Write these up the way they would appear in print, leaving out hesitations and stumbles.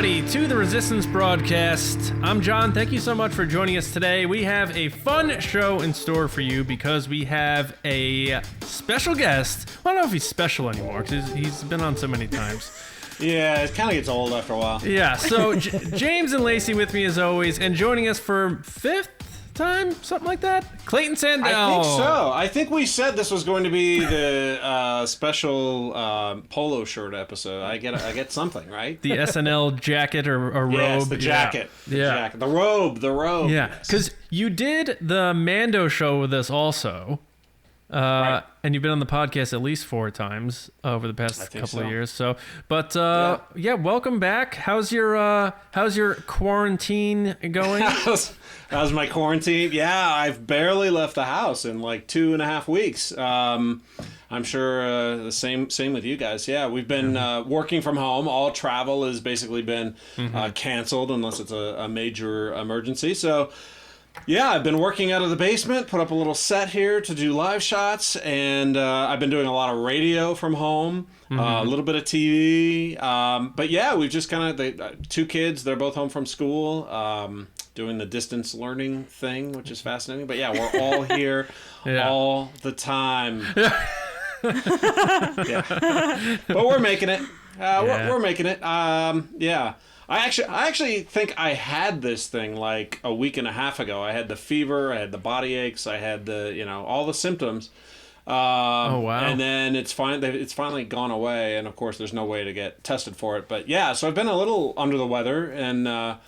everybody, to the Resistance broadcast. I'm John. Thank you so much for joining us today. We have a fun show in store for you because we have a special guest. Well, I don't know if he's special anymore because he's been on so many times. Yeah, it kind of gets old after a while. Yeah, so James and Lacey with me as always, and joining us for fifth time, something like that. Clayton Sandell. I think so. I think we said this was going to be the special polo shirt episode. I get something, right? The SNL jacket or robe. Yes, the jacket. Yeah. The robe. Yeah, because you did the Mando show with us also. Right. And you've been on the podcast at least 4 times over the past couple of years. So, but yeah, welcome back. How's your quarantine going? How's my quarantine? Yeah, I've barely left the house in like 2.5 weeks. I'm sure the same with you guys. Yeah, we've been working from home. All travel has basically been canceled unless it's a major emergency. So. Yeah, I've been working out of the basement, put up a little set here to do live shots, and I've been doing a lot of radio from home, a little bit of TV. But yeah, we've just kind of, 2 kids, they're both home from school, doing the distance learning thing, which is fascinating. But yeah, we're all here all the time. Yeah. But we're making it. We're making it. Yeah. I actually think I had this thing like a week and a half ago. I had the fever, I had the body aches, I had the all the symptoms. Oh wow! And then it's finally gone away, and of course there's no way to get tested for it. But yeah, so I've been a little under the weather, and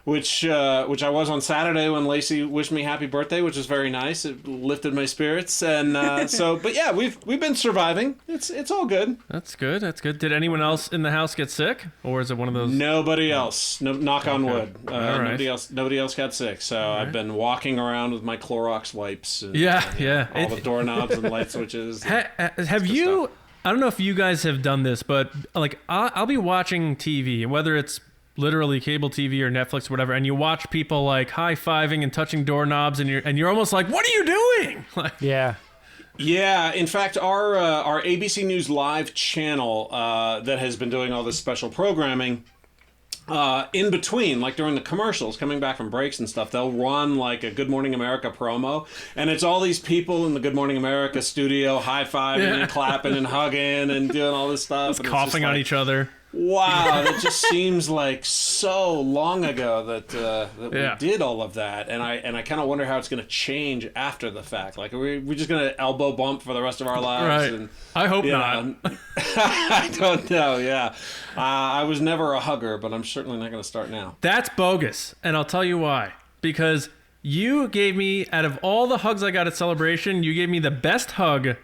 which I was on Saturday when Lacey wished me happy birthday, which was very nice. It lifted my spirits, and but yeah, we've been surviving. It's all good. That's good. Did anyone else in the house get sick, or is it one of those? Nobody else. No, knock on wood. Right. Nobody else got sick. So I've been walking around with my Clorox wipes. And, all the doorknobs and light switches. Have you? Stuff. I don't know if you guys have done this, but like I'll be watching TV, whether it's literally cable TV or Netflix or whatever, and you watch people like high-fiving and touching doorknobs, and you're almost like, what are you doing? Like, yeah. In fact, our ABC News Live channel that has been doing all this special programming, in between, like during the commercials, coming back from breaks and stuff, they'll run like a Good Morning America promo, and it's all these people in the Good Morning America studio high-fiving and clapping and hugging and doing all this stuff. Just coughing on each other. Wow, it just seems like so long ago that we did all of that, and I kind of wonder how it's going to change after the fact. Like, we're just going to elbow bump for the rest of our lives? Right. And, I hope not. I don't know. Yeah, I was never a hugger, but I'm certainly not going to start now. That's bogus, and I'll tell you why. Because you gave me, out of all the hugs I got at Celebration, you gave me the best hug.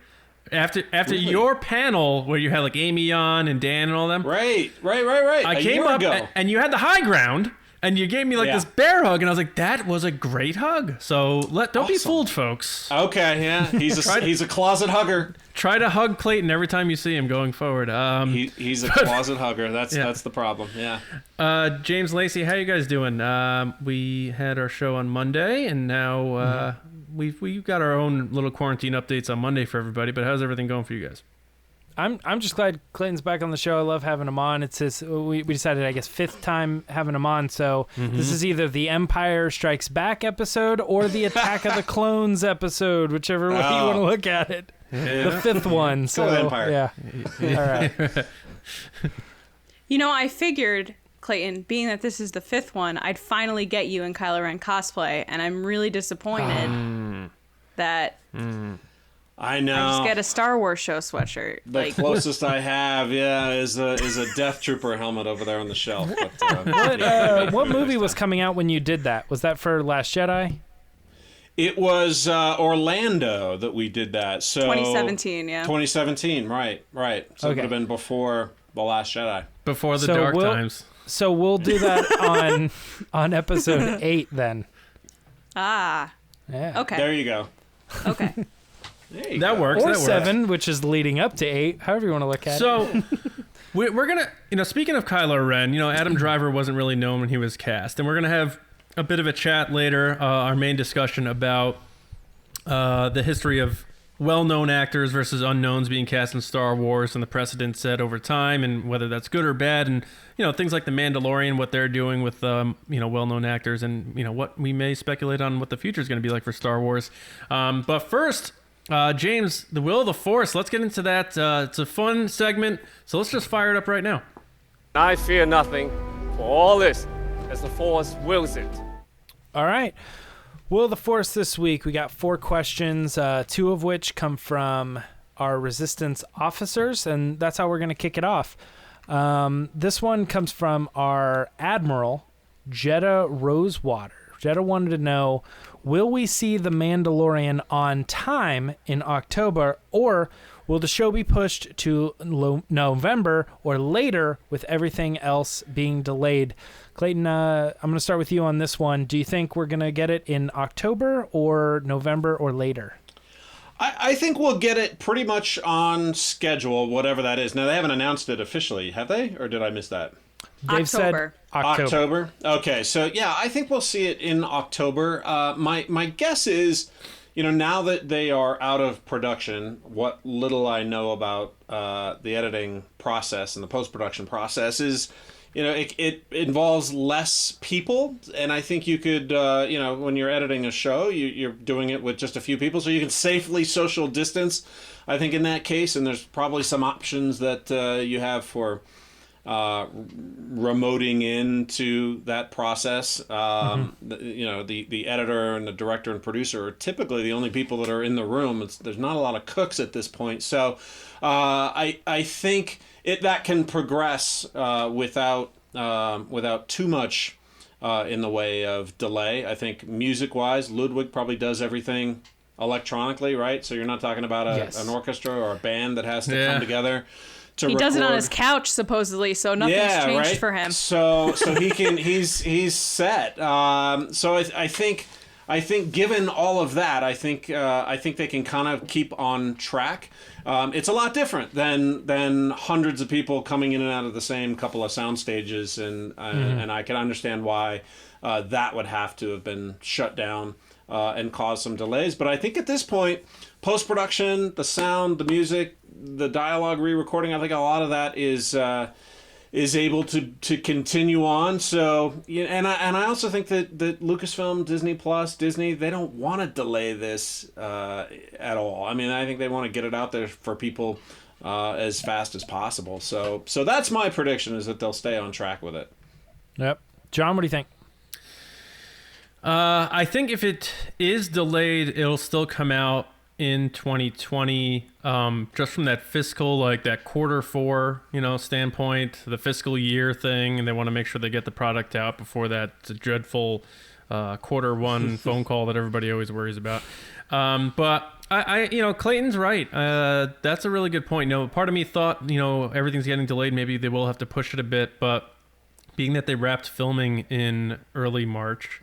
After really? Your panel where you had like Amy on and Dan and all them. Right. I came up and you had the high ground and you gave me like this bear hug, and I was like, that was a great hug. So don't be fooled, folks. Okay, yeah. He's a closet hugger. Try to hug Clayton every time you see him going forward. He's a closet hugger. That's the problem. Yeah. James, Lacey, how you guys doing? We had our show on Monday, and now we've got our own little quarantine updates on Monday for everybody. But how's everything going for you guys? I'm just glad Clayton's back on the show. I love having him on. It's his, we decided, I guess, 5th time having him on. So this is either the Empire Strikes Back episode or the Attack of the Clones episode, whichever way you want to look at it. Yeah. The 5th one. So Empire. Yeah. All right. I figured, Clayton, being that this is the 5th one, I'd finally get you in Kylo Ren cosplay, and I'm really disappointed that I know. I just get a Star Wars show sweatshirt. The closest I have, is a Death Trooper helmet over there on the shelf. But, what movie was coming out when you did that? Was that for Last Jedi? It was Orlando that we did that. So 2017, yeah. 2017, right. So it would have been before The Last Jedi. Before the dark times. So we'll do that on episode 8 then. Ah. Yeah. Okay. There you go. Okay. That works. Or 7, which is leading up to 8, however you want to look at it. So we're going to, speaking of Kylo Ren, Adam Driver wasn't really known when he was cast. And we're going to have a bit of a chat later, our main discussion about the history of well-known actors versus unknowns being cast in Star Wars and the precedent set over time, and whether that's good or bad, and things like the Mandalorian, what they're doing with well-known actors, and what we may speculate on what the future is going to be like for Star Wars. But first, James, the Will of the Force. Let's get into that. It's a fun segment, so let's just fire it up right now. I fear nothing, for all this, as the Force wills it. All right. Will of the Force this week, we got 4 questions, 2 of which come from our Resistance officers, and that's how we're going to kick it off. This one comes from our Admiral, Jetta Rosewater. Jetta wanted to know, will we see The Mandalorian on time in October, or will the show be pushed to November or later with everything else being delayed? Clayton, I'm going to start with you on this one. Do you think we're going to get it in October or November or later? I think we'll get it pretty much on schedule, whatever that is. Now, they haven't announced it officially, have they? Or did I miss that? They've October. said October. Okay, so yeah, I think we'll see it in October. My guess is, now that they are out of production, what little I know about the editing process and the post-production process is, it involves less people, and I think you could, when you're editing a show, you're doing it with just a few people, so you can safely social distance, I think, in that case, and there's probably some options that you have for remoting into that process. The editor and the director and producer are typically the only people that are in the room. There's not a lot of cooks at this point, so I think that can progress without too much in the way of delay. I think music-wise, Ludwig probably does everything electronically, right? So you're not talking about an orchestra or a band that has to come together. He does it on his couch, supposedly, so nothing's changed for him. So he can he's set. So I think given all of that, I think they can kind of keep on track. It's a lot different than hundreds of people coming in and out of the same couple of sound stages, and I can understand why that would have to have been shut down and cause some delays. But I think at this point, post-production, the sound, the music, the dialogue re-recording, I think a lot of that is able to continue on. So, and I also think that Lucasfilm, Disney Plus, Disney, they don't want to delay this at all. I mean, I think they want to get it out there for people as fast as possible. So that's my prediction, is that they'll stay on track with it. Yep. John, what do you think? I think if it is delayed, it'll still come out in 2020, just from that fiscal, like that Q4, standpoint, the fiscal year thing, and they want to make sure they get the product out before that dreadful Q1 phone call that everybody always worries about. But I Clayton's right. That's a really good point. Part of me thought, everything's getting delayed. Maybe they will have to push it a bit, but being that they wrapped filming in early March,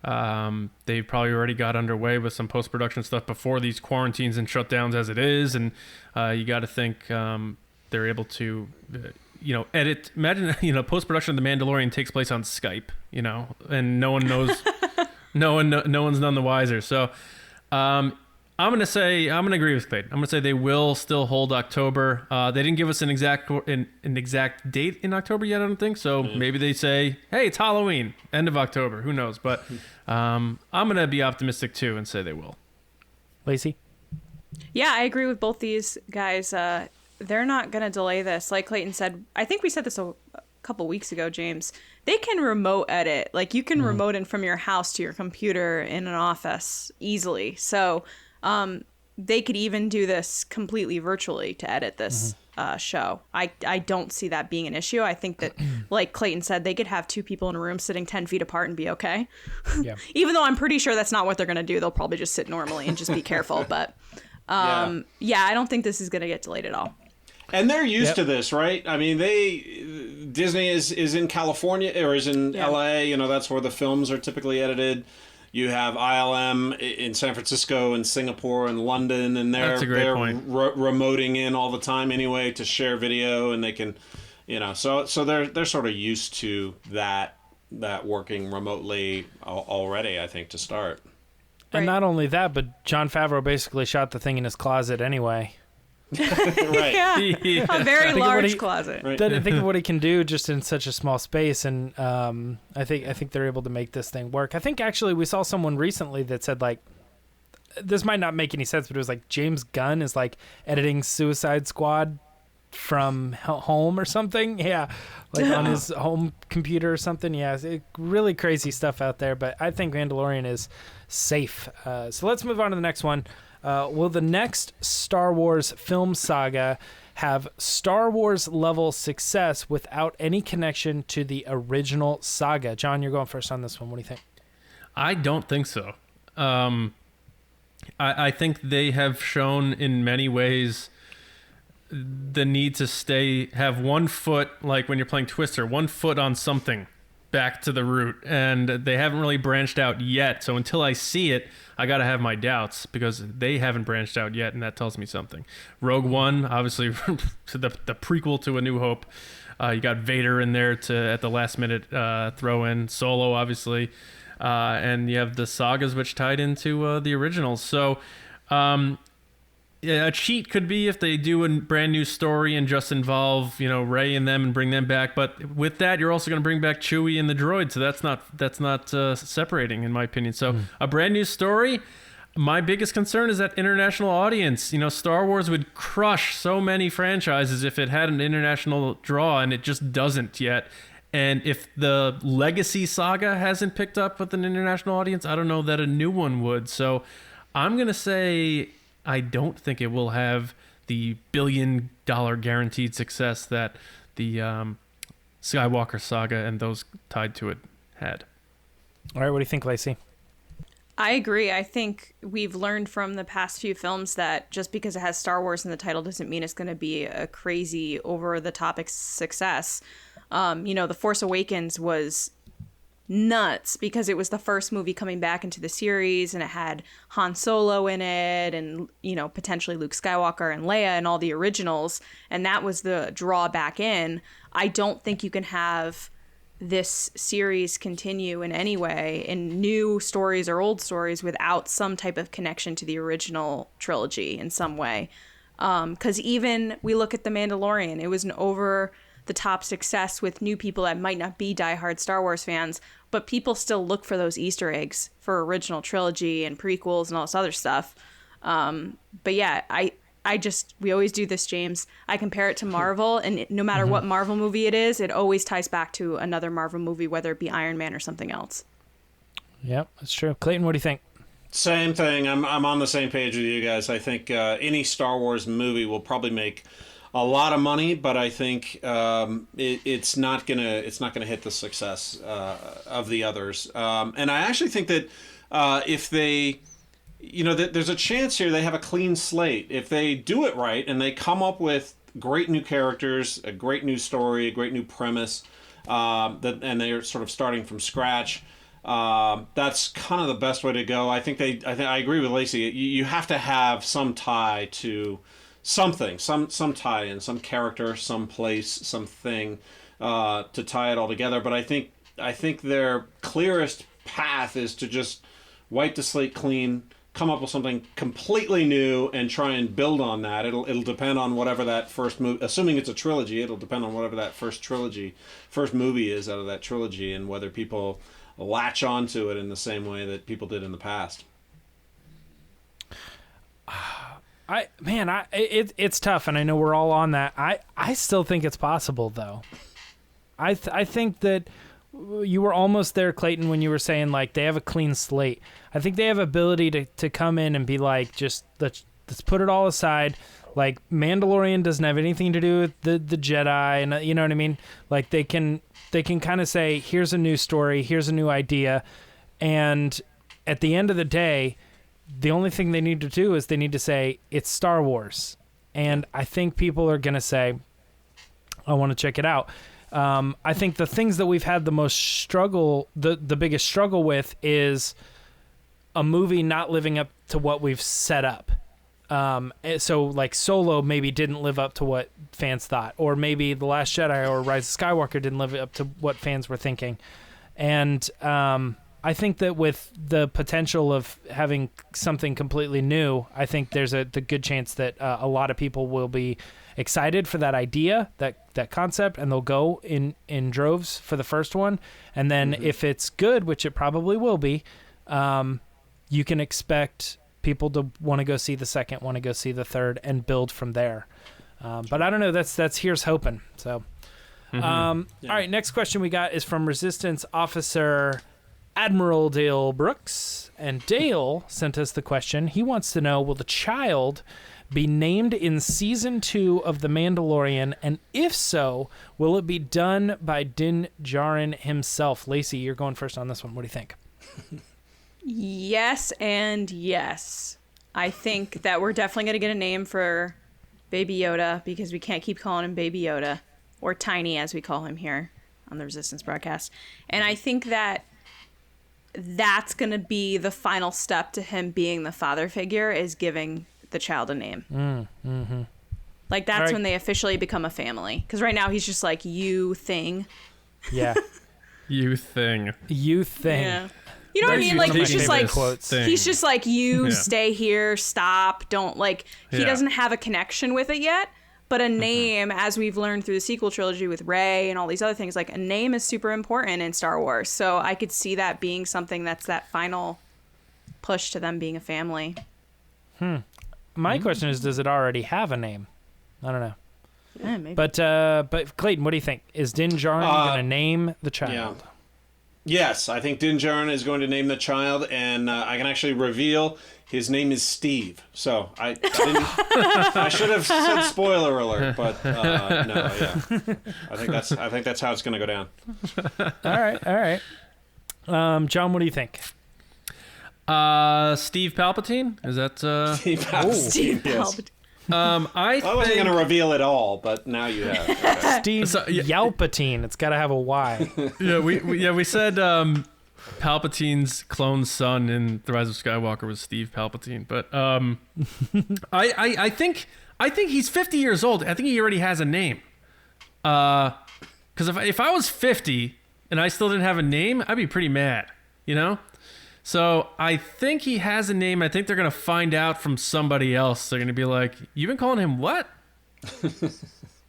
they probably already got underway with some post-production stuff before these quarantines and shutdowns as it is, and you got to think they're able to edit. Imagine post-production of The Mandalorian takes place on Skype, and no one knows no one's none the wiser. So I'm gonna agree with Clayton. I'm gonna say they will still hold October. They didn't give us an exact date in October yet, I don't think. So maybe they say, hey, it's Halloween, end of October. Who knows? But I'm gonna be optimistic too and say they will. Lacey? Yeah, I agree with both these guys. They're not gonna delay this. Like Clayton said, I think we said this a couple weeks ago, James. They can remote edit. Like you can remote in from your house to your computer in an office easily. So they could even do this completely virtually to edit this show. I don't see that being an issue. I think that, like Clayton said, they could have 2 people in a room sitting 10 feet apart and be okay. Yeah. Even though I'm pretty sure that's not what they're going to do. They'll probably just sit normally and just be careful. But I don't think this is going to get delayed at all. And they're used to this, right? I mean, Disney is in California or is in LA. That's where the films are typically edited. You have ILM in San Francisco and Singapore and London, and they're remoting in all the time anyway to share video, and they can, so they're sort of used to that working remotely already, I think, to start. And not only that, but Jon Favreau basically shot the thing in his closet anyway. Right. Yeah. A very large closet. Right. Think of what he can do just in such a small space, and I think they're able to make this thing work. I think actually we saw someone recently that said like, this might not make any sense, but it was like James Gunn is like editing Suicide Squad from home or something. Yeah, like on his home computer or something. Yeah, really crazy stuff out there. But I think Mandalorian is safe. So let's move on to the next one. Will the next Star Wars film saga have Star Wars level success without any connection to the original saga? John, you're going first on this one. What do you think? I don't think so. I think they have shown in many ways the need to have 1 foot, like when you're playing Twister, 1 foot on something back to the root, and they haven't really branched out yet. So until I see it, I gotta have my doubts because they haven't branched out yet, and that tells me something. Rogue One, obviously, the prequel to A New Hope. You got Vader in there at the last minute throw in. Solo, obviously. And you have the sagas which tied into the originals. So a cheat could be if they do a brand new story and just involve, Rey and them and bring them back. But with that, you're also going to bring back Chewie and the droid. So that's not separating, in my opinion. So a brand new story. My biggest concern is that international audience. Star Wars would crush so many franchises if it had an international draw, and it just doesn't yet. And if the legacy saga hasn't picked up with an international audience, I don't know that a new one would. So I'm going to say I don't think it will have the $1 billion guaranteed success that the Skywalker saga and those tied to it had. All right, what do you think, Lacey? I agree. I think we've learned from the past few films that just because it has Star Wars in the title doesn't mean it's going to be a crazy over-the-top success. The Force Awakens was nuts because it was the first movie coming back into the series, and it had Han Solo in it and, potentially Luke Skywalker and Leia and all the originals. And that was the draw back in. I don't think you can have this series continue in any way in new stories or old stories without some type of connection to the original trilogy in some way. Because even we look at The Mandalorian, it was an over-the-top success with new people that might not be diehard Star Wars fans, but people still look for those Easter eggs for original trilogy and prequels and all this other stuff. But yeah, we always do this, James. I compare it to Marvel, and no matter what Marvel movie it is, it always ties back to another Marvel movie, whether it be Iron Man or something else. Yep, that's true. Clayton, what do you think? Same thing. I'm on the same page with you guys. I think any Star Wars movie will probably make a lot of money, but I think it's not gonna hit the success of the others. And I actually think that if they, there's a chance here they have a clean slate if they do it right and they come up with great new characters, a great new story, a great new premise, and they're sort of starting from scratch. That's kind of the best way to go. I think I agree with Lacey. You have to have some tie to something, some tie in, some character, some place, something to tie it all together. But I think their clearest path is to just wipe the slate clean, come up with something completely new, and try and build on that. It'll depend on whatever that first movie, assuming it's a trilogy, it'll depend on whatever that first movie is out of that trilogy, and whether people latch onto it in the same way that people did in the past. It's tough, and I know we're all on that. I still think it's possible, though. I think that you were almost there, Clayton, when you were saying like they have a clean slate. I think they have ability to come in and be like, just let's put it all aside. Like Mandalorian doesn't have anything to do with the Jedi, and you know what I mean. Like they can kind of say, here's a new story, here's a new idea, and at the end of the day, the only thing they need to do is they need to say it's Star Wars, and I think people are gonna say, I want to check it out. I think the things that we've had the most struggle, the biggest struggle with, is a movie not living up to what we've set up. So like Solo maybe didn't live up to what fans thought, or maybe The Last Jedi or Rise of Skywalker didn't live up to what fans were thinking. And I think that with the potential of having something completely new, I think there's the good chance that a lot of people will be excited for that idea, that concept, and they'll go in droves for the first one. And then if it's good, which it probably will be, you can expect people to want to go see the second, want to go see the third, and build from there. But I don't know. That's here's hoping. So, all right. Next question we got is from Resistance Officer Admiral Dale Brooks, and Dale sent us the question. He wants to know: will the child be named in season 2 of The Mandalorian, and if so, will it be done by Din Djarin himself? Lacey, you're going first on this one. What do you think? Yes and yes. I think that we're definitely going to get a name for Baby Yoda, because we can't keep calling him Baby Yoda, or Tiny as we call him here on the Resistance broadcast. And I think that that's going to be the final step to him being the father figure, is giving the child a name. Like, that's right. when they officially become a family. Because right now he's just like, you thing. Yeah. You thing. You thing. Yeah. You know what I mean? Like, he's just like, Thing. he's just like, you stay here, stop, don't, like, he doesn't have a connection with it yet. But a name, as we've learned through the sequel trilogy with Rey and all these other things, like, a name is super important in Star Wars. So I could see that being something that's that final push to them being a family. My question is, does it already have a name? I don't know. Yeah, maybe. But Clayton, what do you think? Is Din Djarin going to name the child? Yeah. Yes, I think Din Djarin is going to name the child, and I can actually reveal his name is Steve. So I should have said spoiler alert, but no, yeah. I think that's how it's going to go down. All right. John, what do you think? Steve Palpatine? Is that Steve Palpatine. Steve Yes. Palpatine. I wasn't going to reveal it all, but now you have. Okay. Steve Yalpatine. It's got to have a Y. we said Palpatine's clone son in The Rise of Skywalker was Steve Palpatine, but I think he's 50 years old. I think he already has a name. Because if I was 50 and I still didn't have a name, I'd be pretty mad, you know? So I think he has a name. I think they're going to find out from somebody else. They're going to be like, you've been calling him what?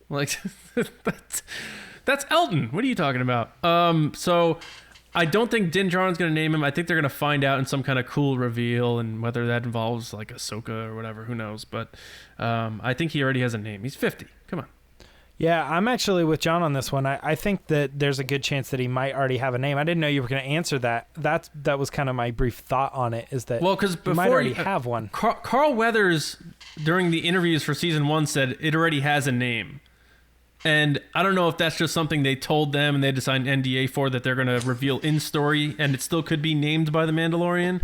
Like, that's Elton. What are you talking about? So I don't think Din Djarin's going to name him. I think they're going to find out in some kind of cool reveal, and whether that involves like Ahsoka or whatever, who knows. But I think he already has a name. He's 50. Come on. Yeah, I'm actually with John on this one. I think that there's a good chance that he might already have a name. I didn't know you were going to answer that. That was kind of my brief thought on it, is that he might already have one. Carl Weathers, during the interviews for season 1, said it already has a name. And I don't know if that's just something they told them and they had to sign an NDA for, that they're going to reveal in story, and it still could be named by the Mandalorian.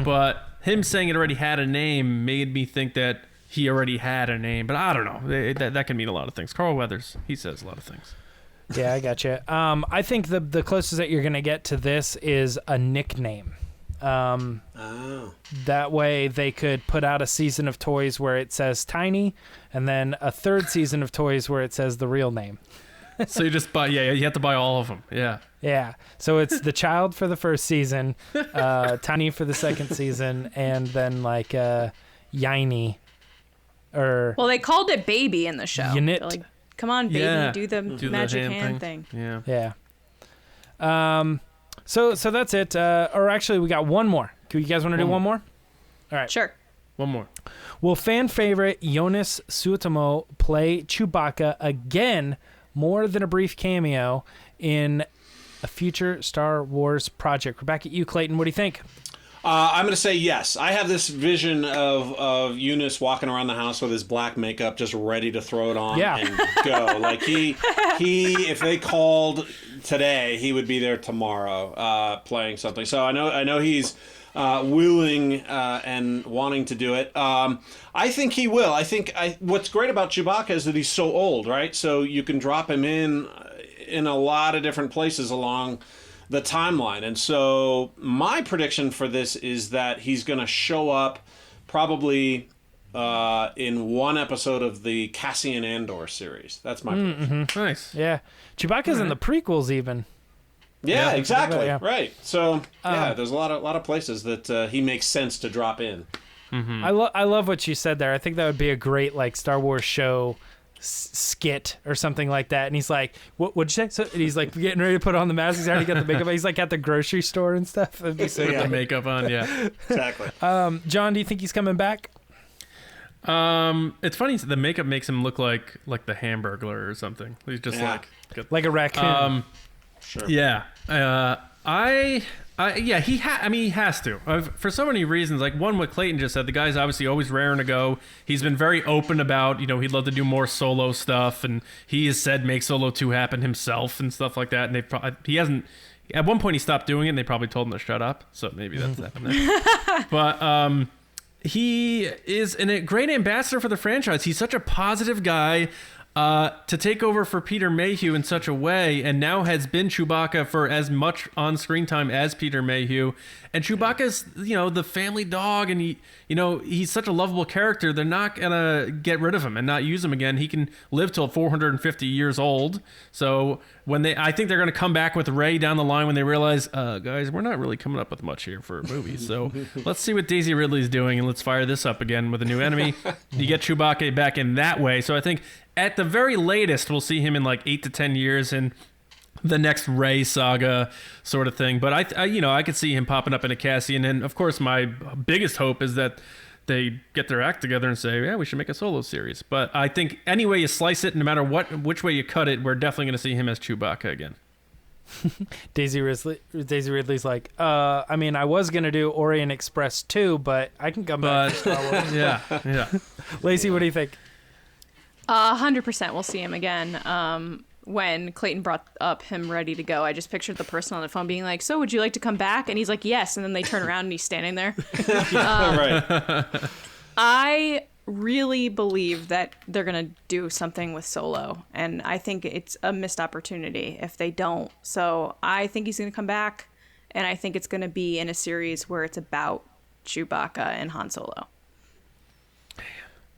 But him saying it already had a name made me think that he already had a name, but I don't know. That can mean a lot of things. Carl Weathers, he says a lot of things. Yeah, I got you. I think the closest that you're going to get to this is a nickname. That way they could put out a season of toys where it says Tiny, and then a third season of toys where it says the real name. So you just buy, you have to buy all of them. Yeah. Yeah. So it's the child for the first season, Tiny for the second season, and then like Yiny. Well, they called it Baby in the show. Unit. They're like, come on, Baby, do the magic hand thing. Yeah. So that's it. Or actually, we got one more. Do you guys want to do one more? All right. Sure. One more. Will fan favorite Jonas Suotamo play Chewbacca again, more than a brief cameo, in a future Star Wars project? We're back at you, Clayton. What do you think? I'm going to say yes. I have this vision of Eunice walking around the house with his black makeup, just ready to throw it on and go. Like he, if they called today, he would be there tomorrow playing something. So I know he's willing and wanting to do it. I think he will. What's great about Chewbacca is that he's so old, right? So you can drop him in a lot of different places along the timeline. And so my prediction for this is that he's going to show up probably in one episode of the Cassian Andor series. That's my prediction. Nice. Yeah. Chewbacca's in the prequels even. Yeah, exactly. Yeah. Right. So there's a lot of places that he makes sense to drop in. I love what you said there. I think that would be a great like Star Wars show skit or something like that. And he's like, what'd you say? So, and he's like getting ready to put on the mask. He's already got the makeup. He's like at the grocery store and stuff. It'd be so With the makeup on, yeah. Exactly. John, do you think he's coming back? It's funny. The makeup makes him look like the Hamburglar or something. He's just like a raccoon. Sure. Yeah. He has to. For so many reasons. Like one, what Clayton just said, the guy's obviously always raring to go. He's been very open about, he'd love to do more solo stuff, and he has said make Solo 2 happen himself and stuff like that. And he hasn't. At one point, he stopped doing it, and they probably told him to shut up. So maybe that's happening. But he is a great ambassador for the franchise. He's such a positive guy. To take over for Peter Mayhew in such a way, and now has been Chewbacca for as much on-screen time as Peter Mayhew. And Chewbacca's, the family dog, and he's such a lovable character. They're not gonna get rid of him and not use him again. He can live till 450 years old. So I think they're gonna come back with Rey down the line when they realize, guys, we're not really coming up with much here for movies. So let's see what Daisy Ridley's doing, and let's fire this up again with a new enemy. You get Chewbacca back in that way. So I think at the very latest, we'll see him in like 8 to 10 years in the next Rey saga sort of thing. But I could see him popping up in a Cassian. And of course, my biggest hope is that they get their act together and say, yeah, we should make a Solo series. But I think any way you slice it, no matter which way you cut it, we're definitely going to see him as Chewbacca again. Daisy Ridley's like, I was going to do Orient Express 2, but I can come back to Star Wars. Yeah. Lacey, what do you think? 100% we'll see him again. When Clayton brought up him ready to go, I just pictured the person on the phone being like, so would you like to come back? And he's like, yes. And then they turn around and he's standing there. Right. I really believe that they're going to do something with Solo. And I think it's a missed opportunity if they don't. So I think he's going to come back. And I think it's going to be in a series where it's about Chewbacca and Han Solo.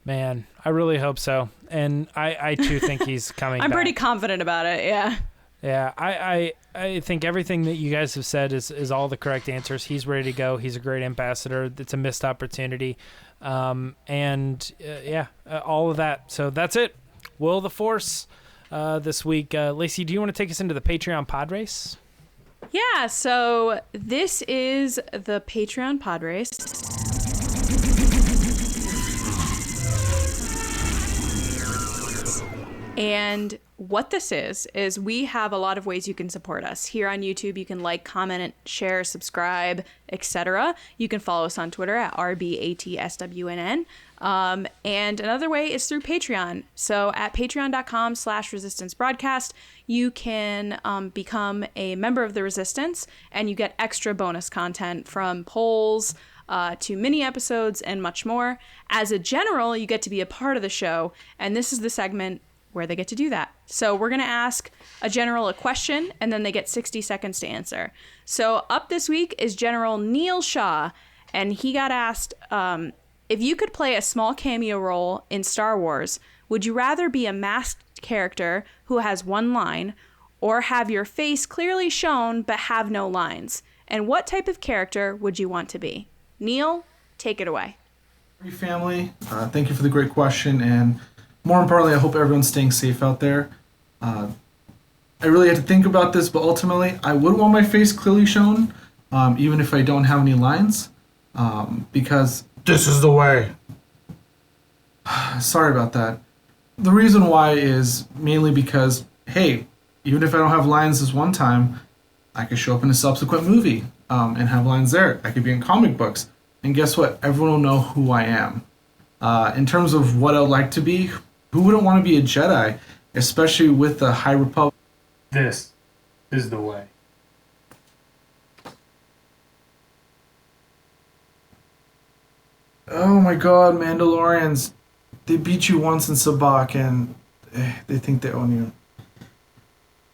Man, I really hope so. And I too think he's coming I'm back. pretty confident about it, yeah. Yeah, I think everything that you guys have said is all the correct answers. He's ready to go. He's a great ambassador. It's a missed opportunity. All of that. So that's it. Will the Force this week. Lacey, do you want to take us into the Patreon pod race? Yeah, so this is the Patreon pod race. And what this is we have a lot of ways you can support us. Here on YouTube, you can like, comment, share, subscribe, etc. You can follow us on Twitter at RBATSWNN. And another way is through Patreon. So at patreon.com/resistancebroadcast, you can become a member of the Resistance, and you get extra bonus content from polls to mini episodes and much more. As a general, you get to be a part of the show, and this is the segment where they get to do that. So we're going to ask a general a question, and then they get 60 seconds to answer. So up this week is General Neel Shah, and he got asked, if you could play a small cameo role in Star Wars, would you rather be a masked character who has one line, or have your face clearly shown but have no lines? And what type of character would you want to be? Neel, take it away. Hey family, thank you for the great question, and more importantly, I hope everyone's staying safe out there. I really had to think about this, but ultimately, I would want my face clearly shown, even if I don't have any lines, because this is the way. Sorry about that. The reason why is mainly because, hey, even if I don't have lines this one time, I could show up in a subsequent movie and have lines there. I could be in comic books. And guess what? Everyone will know who I am. In terms of what I'd like to be, who wouldn't want to be a Jedi, especially with the High Republic? This is the way. Oh my god, Mandalorians. They beat you once in Sabak and they think they own you.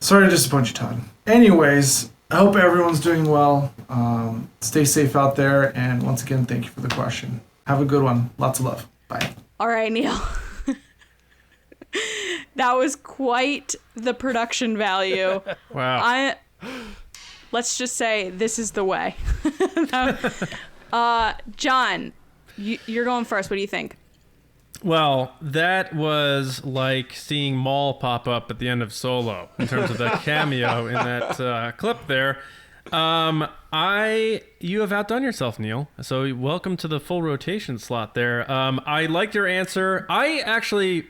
Sorry to disappoint you, Todd. Anyways, I hope everyone's doing well. Stay safe out there, and once again, thank you for the question. Have a good one. Lots of love. Bye. All right, Neel. That was quite the production value. Wow. let's just say this is the way. John, you're going first. What do you think? Well, that was like seeing Maul pop up at the end of Solo in terms of the cameo in that clip there. You have outdone yourself, Neel. So welcome to the full rotation slot there. I liked your answer. I actually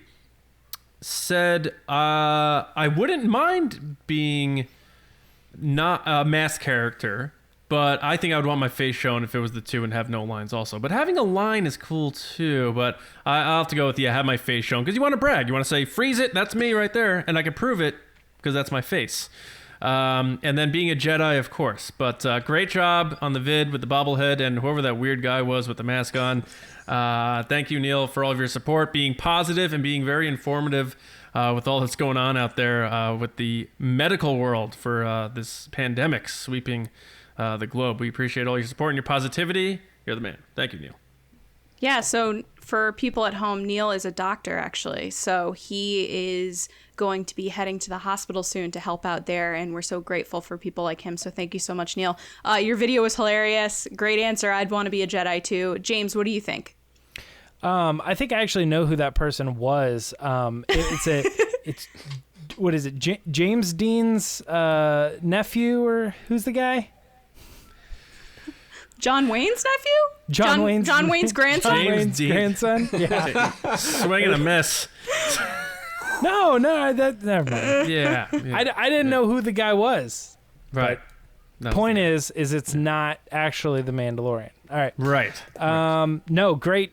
said I wouldn't mind being not a masked character, but I think I would want my face shown if it was the two and have no lines also. But having a line is cool too, but I'll have to go with, have my face shown, because you want to brag. You want to say, freeze it, that's me right there, and I can prove it because that's my face. And then being a Jedi, of course. But great job on the vid with the bobblehead and whoever that weird guy was with the mask on. Thank you, Neel, for all of your support, being positive and being very informative with all that's going on out there with the medical world for this pandemic sweeping the globe. We appreciate all your support and your positivity. You're the man. Thank you, Neel. Yeah, so for people at home, Neel is a doctor, actually. So he is going to be heading to the hospital soon to help out there, and we're so grateful for people like him. So thank you so much, Neel. Your video was hilarious. Great answer. I'd want to be a Jedi, too. James, what do you think? I think I actually know who that person was. It's what is it? James Dean's nephew, or who's the guy? John Wayne's nephew? John Wayne's grandson? John Wayne's grandson? Yeah. Swinging a miss. No, never mind. Yeah. I didn't know who the guy was. Right. Point is it's not actually the Mandalorian. All right. Right. No, great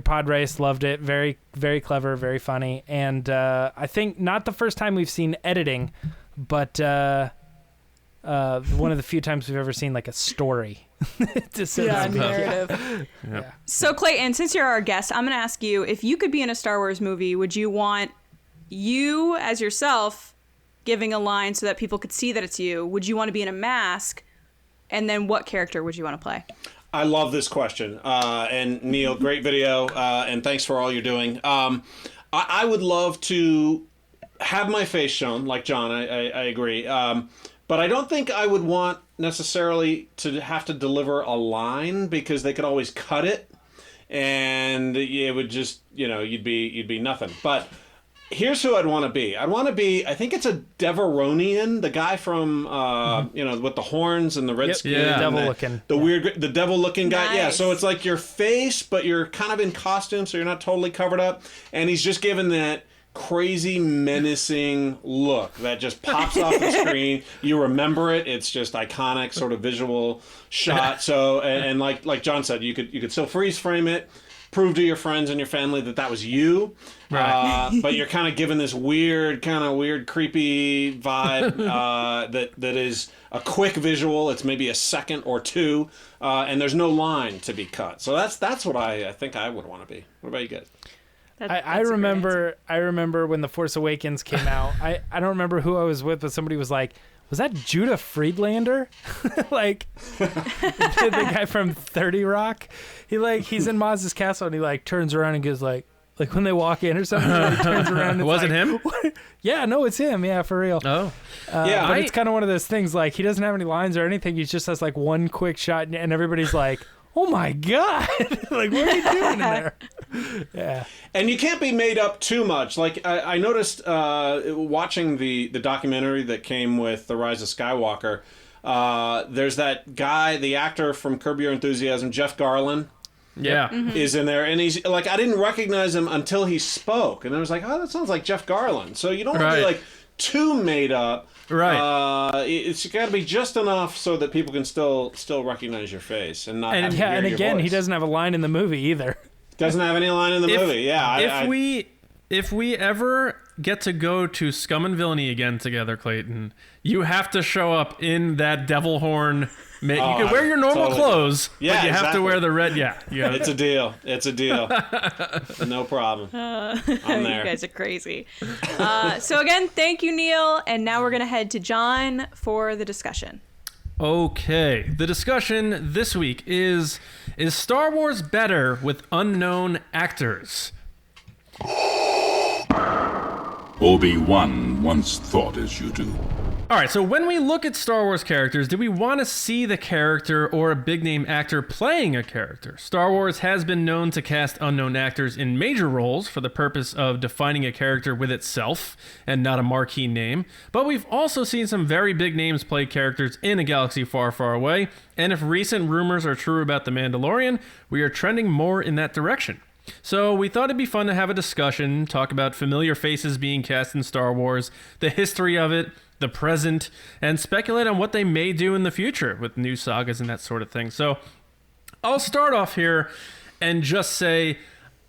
pod race. Loved it. Very, very clever, very funny. And I think not the first time we've seen editing, but one of the few times we've ever seen like a story. Narrative. Yep. So Clayton, since you're our guest, I'm going to ask you, if you could be in a Star Wars movie, would you want you as yourself giving a line so that people could see that it's you? Would you want to be in a mask? And then what character would you want to play? I love this question. And Neel, great video. And thanks for all you're doing. I would love to have my face shown, like John, I agree. But I don't think I would want necessarily to have to deliver a line, because they could always cut it and it would just, you'd be nothing. But here's who I'd want to be. I'd want to be, I think it's a Deveronian, the guy from, with the horns and the red skin. Yeah, devil-looking. The devil-looking guy. Nice. Yeah, so it's like your face, but you're kind of in costume, so you're not totally covered up. And he's just given that crazy, menacing look that just pops off the screen. You remember it. It's just iconic sort of visual shot. So, and like John said, you could still freeze frame it, prove to your friends and your family that was you. Right. But you're kind of given this weird, creepy vibe that is a quick visual. It's maybe a second or two, and there's no line to be cut. So that's what I think I would want to be. What about you guys? I remember when The Force Awakens came out. I don't remember who I was with, but somebody was like, was that Judah Friedlander? Like the guy from 30 Rock. He's in Maz's castle and he turns around and goes like when they walk in or something, he turns around and was it him? What? Yeah, no, it's him. Yeah, for real. Oh. Yeah, but it's kind of one of those things, he doesn't have any lines or anything. He just has one quick shot and everybody's like, oh my God. What are you doing in there? Yeah. And you can't be made up too much. I noticed watching the documentary that came with The Rise of Skywalker, there's that guy, the actor from Curb Your Enthusiasm, Jeff Garlin. Yeah. Is in there. And he's I didn't recognize him until he spoke. And I was like, oh, that sounds like Jeff Garlin. So you don't want to be too made up. Right. It's got to be just enough so that people can still recognize your face and not. And again, he doesn't have a line in the movie either. Doesn't have any line in the movie. Yeah. If we ever get to go to Scum and Villainy again together, Clayton, you have to show up in that devil horn. You can wear your normal clothes, but you have to wear the red. Yeah. It's a deal. No problem. I'm there. You guys are crazy. So again, thank you, Neel. And now we're going to head to John for the discussion. Okay. The discussion this week is Star Wars better with unknown actors? Obi-Wan once thought as you do. All right, so when we look at Star Wars characters, do we want to see the character or a big-name actor playing a character? Star Wars has been known to cast unknown actors in major roles for the purpose of defining a character with itself and not a marquee name, but we've also seen some very big names play characters in a galaxy far, far away, and if recent rumors are true about The Mandalorian, we are trending more in that direction. So we thought it'd be fun to have a discussion, talk about familiar faces being cast in Star Wars, the history of it, the present, and speculate on what they may do in the future with new sagas and that sort of thing. So I'll start off here and just say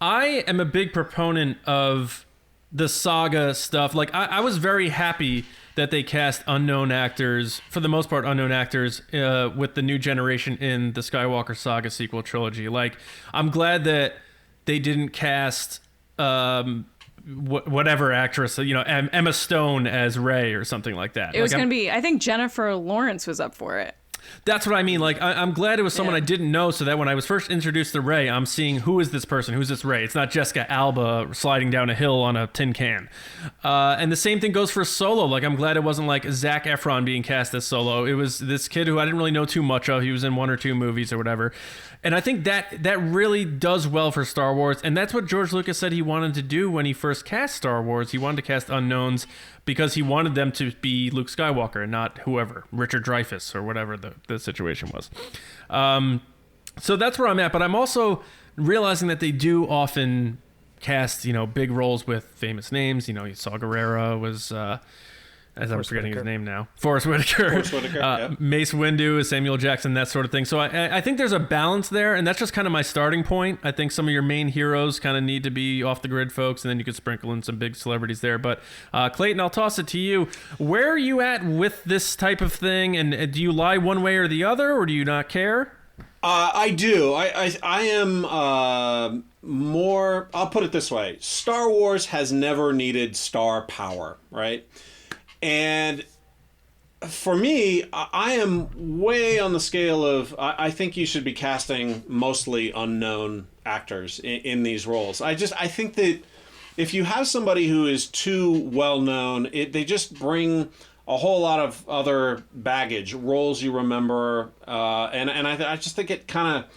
I am a big proponent of the saga stuff. Like, I was very happy that they cast unknown actors, for the most part unknown actors, with the new generation in the Skywalker Saga sequel trilogy. Like, I'm glad that they didn't cast whatever actress, Emma Stone as Rey or something like that. It was going to be, I think Jennifer Lawrence was up for it. That's what I mean. Like, I'm glad it was someone I didn't know, so that when I was first introduced to Rey, I'm seeing who is this person, who's this Rey. It's not Jessica Alba sliding down a hill on a tin can. And the same thing goes for Solo. Like, I'm glad it wasn't like Zac Efron being cast as Solo. It was this kid who I didn't really know too much of. He was in 1 or 2 movies or whatever. And I think that really does well for Star Wars. And that's what George Lucas said he wanted to do when he first cast Star Wars. He wanted to cast unknowns because he wanted them to be Luke Skywalker and not whoever, Richard Dreyfuss or whatever the situation was. So that's where I'm at. But I'm also realizing that they do often cast, big roles with famous names. Saw Gerrera was... as I'm forgetting his name now. Forrest Whitaker. Yep. Mace Windu is Samuel Jackson, that sort of thing. So I think there's a balance there, and that's just kind of my starting point. I think some of your main heroes kind of need to be off-the-grid folks, and then you could sprinkle in some big celebrities there. But Clayton, I'll toss it to you. Where are you at with this type of thing, and do you lie one way or the other, or do you not care? I do. I am more... I'll put it this way. Star Wars has never needed star power, right? And for me, I am way on the scale of I think you should be casting mostly unknown actors in these roles. I think that if you have somebody who is too well known, they just bring a whole lot of other baggage, roles you remember, and I just think it kind of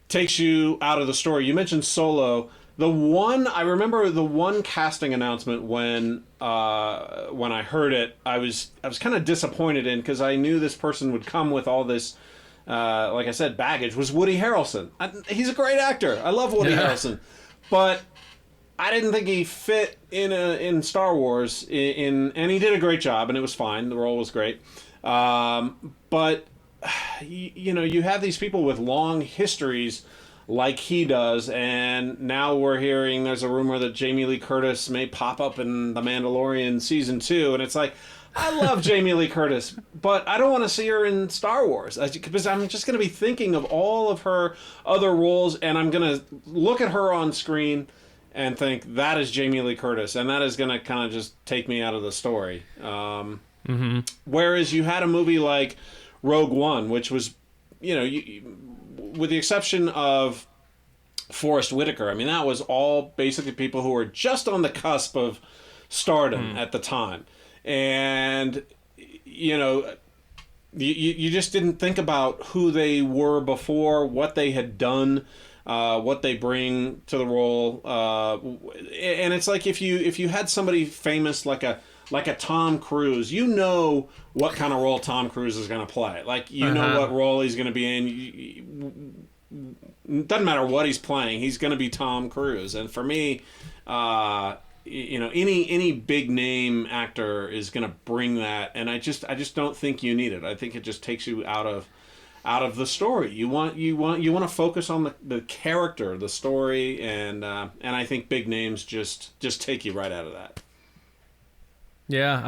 takes you out of the story. You mentioned Solo. I remember the one casting announcement when I heard it, I was kind of disappointed in, because I knew this person would come with all this, like I said, baggage, was Woody Harrelson. He's a great actor. I love Woody Harrelson, but I didn't think he fit in Star Wars. And he did a great job, and it was fine. The role was great, but you have these people with long histories like he does, and now we're hearing there's a rumor that Jamie Lee Curtis may pop up in The Mandalorian season 2, and it's like, I love Jamie Lee Curtis, but I don't want to see her in Star Wars, because I'm just going to be thinking of all of her other roles, and I'm going to look at her on screen and think, that is Jamie Lee Curtis, and that is going to kind of just take me out of the story. Whereas you had a movie like Rogue One, which was, with the exception of Forrest Whitaker, I mean, that was all basically people who were just on the cusp of stardom at the time. And, you just didn't think about who they were before, what they had done, what they bring to the role. And it's like if you had somebody famous like a Tom Cruise, what kind of role Tom Cruise is going to play. Like, know what role he's going to be in. Doesn't matter what he's playing, he's going to be Tom Cruise. And for me, any big name actor is going to bring that. And I just don't think you need it. I think it just takes you out of the story. You want to focus on the character, the story, and I think big names just take you right out of that. Yeah,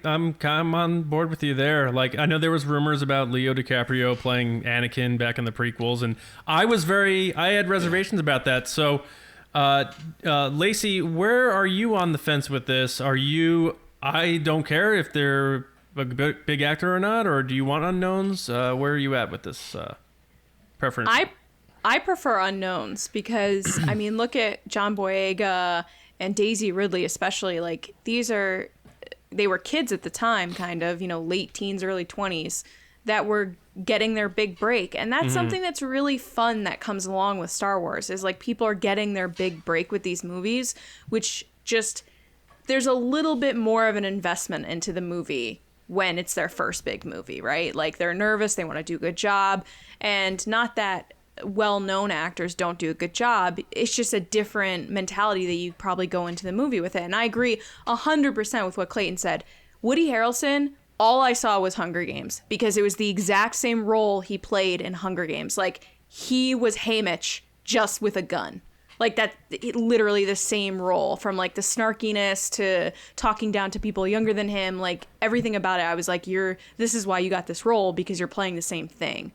I'm on board with you there. Like, I know there was rumors about Leo DiCaprio playing Anakin back in the prequels, and I had reservations about that. So, Lacey, where are you on the fence with this? I don't care if they're a big actor or not, or do you want unknowns? Where are you at with this preference? I prefer unknowns because, I mean, look at John Boyega and Daisy Ridley especially. Like, these are they were kids at the time, kind of, late teens, early 20s, that were getting their big break. And that's something that's really fun that comes along with Star Wars, is like people are getting their big break with these movies, which just, there's a little bit more of an investment into the movie when it's their first big movie, right? Like they're nervous, they want to do a good job. And not that well-known actors don't do a good job. It's just a different mentality that you probably go into the movie with it. And I agree 100% with what Clayton said. Woody Harrelson, all I saw was Hunger Games, because it was the exact same role he played in Hunger Games. Like, he was Haymitch just with a gun. Like, that, literally the same role, from like the snarkiness to talking down to people younger than him. Like, everything about it, I was like, this is why you got this role, because you're playing the same thing.